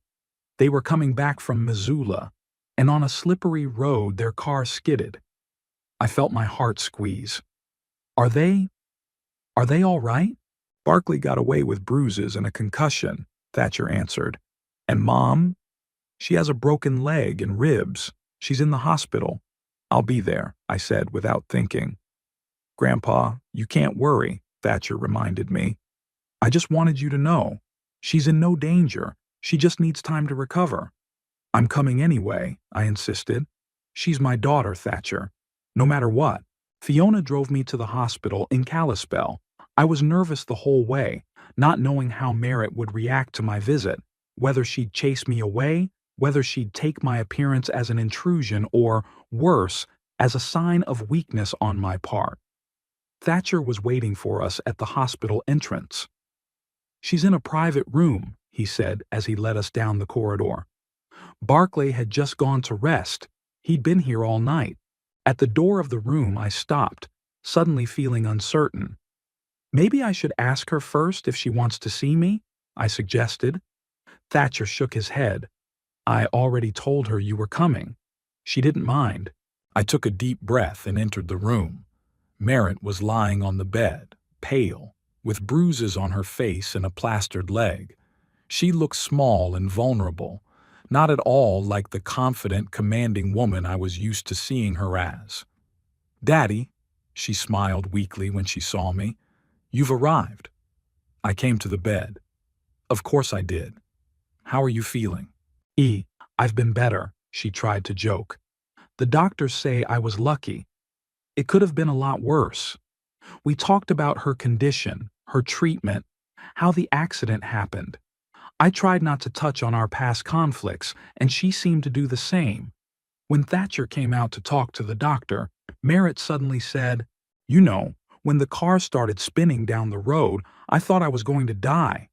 They were coming back from Missoula, and on a slippery road their car skidded." I felt my heart squeeze. Are they all right?" "Barclay got away with bruises and a concussion," Thatcher answered. "And Mom? She has a broken leg and ribs. She's in the hospital." "I'll be there," I said without thinking. "Grandpa, you can't worry," Thatcher reminded me. "I just wanted you to know. She's in no danger. She just needs time to recover." "I'm coming anyway," I insisted. "She's my daughter, Thatcher. No matter what." Fiona drove me to the hospital in Kalispell. I was nervous the whole way, not knowing how Merritt would react to my visit, whether she'd chase me away, whether she'd take my appearance as an intrusion or, worse, as a sign of weakness on my part. Thatcher was waiting for us at the hospital entrance. "She's in a private room," he said as he led us down the corridor. Barclay had just gone to rest. He'd been here all night. At the door of the room I stopped, suddenly feeling uncertain. Maybe I should ask her first if she wants to see me, I suggested. Thatcher shook his head. I already told her you were coming. She didn't mind. I took a deep breath and entered the room. Merritt was lying on the bed, pale, with bruises on her face and a plastered leg. She looked small and vulnerable, not at all like the confident, commanding woman I was used to seeing her as. "Daddy," she smiled weakly when she saw me, "you've arrived." I came to the bed. "Of course I did. How are you feeling?" I've been better," she tried to joke. "The doctors say I was lucky. It could have been a lot worse." We talked about her condition, her treatment, how the accident happened. I tried not to touch on our past conflicts, and she seemed to do the same. When Thatcher came out to talk to the doctor, Merritt suddenly said, "You know, when the car started spinning down the road, I thought I was going to die.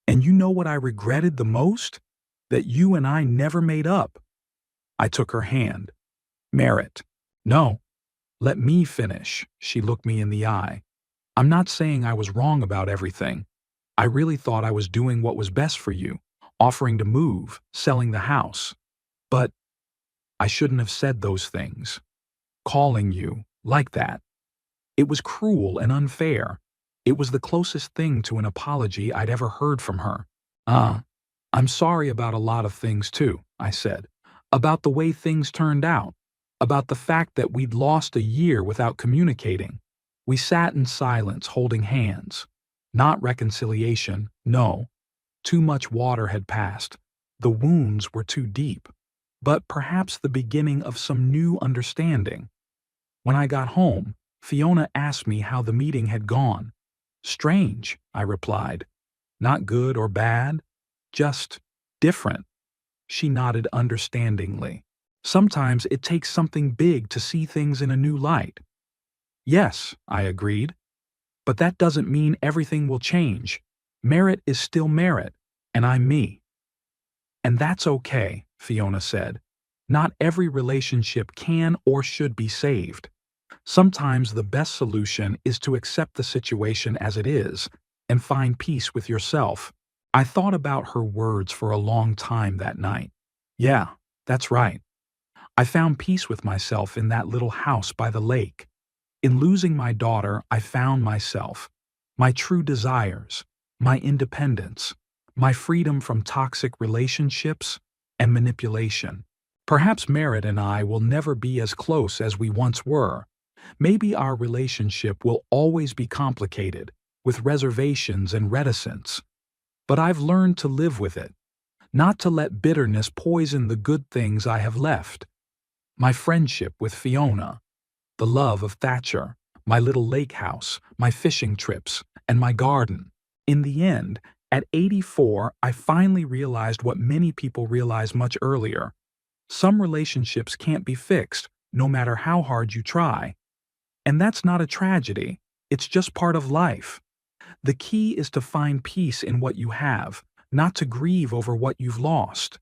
And you know what I regretted the most? That you and I never made up." I took her hand. "Merritt, no, let me finish." She looked me in the eye. "I'm not saying I was wrong about everything. I really thought I was doing what was best for you, offering to move, selling the house. But I shouldn't have said those things. Calling you like that. It was cruel and unfair. It was the closest thing to an apology I'd ever heard from her." I'm sorry about a lot of things too," I said. "About the way things turned out. About the fact that we'd lost a year without communicating." We sat in silence, holding hands. Not reconciliation, no. Too much water had passed. The wounds were too deep. But perhaps the beginning of some new understanding. When I got home, Fiona asked me how the meeting had gone. "Strange," I replied. "Not good or bad, just different." She nodded understandingly. "Sometimes it takes something big to see things in a new light." "Yes," I agreed. "But that doesn't mean everything will change. Merritt is still Merritt, and I'm me." "And that's okay," Fiona said. "Not every relationship can or should be saved. Sometimes the best solution is to accept the situation as it is and find peace with yourself." I thought about her words for a long time that night. Yeah, that's right. I found peace with myself in that little house by the lake. In losing my daughter, I found myself, my true desires, my independence, my freedom from toxic relationships and manipulation. Perhaps Merritt and I will never be as close as we once were. Maybe our relationship will always be complicated, with reservations and reticence. But I've learned to live with it, not to let bitterness poison the good things I have left. My friendship with Fiona, the love of Thatcher, my little lake house, my fishing trips, and my garden. In the end, at 84, I finally realized what many people realize much earlier. Some relationships can't be fixed, no matter how hard you try. And that's not a tragedy, it's just part of life. The key is to find peace in what you have, not to grieve over what you've lost.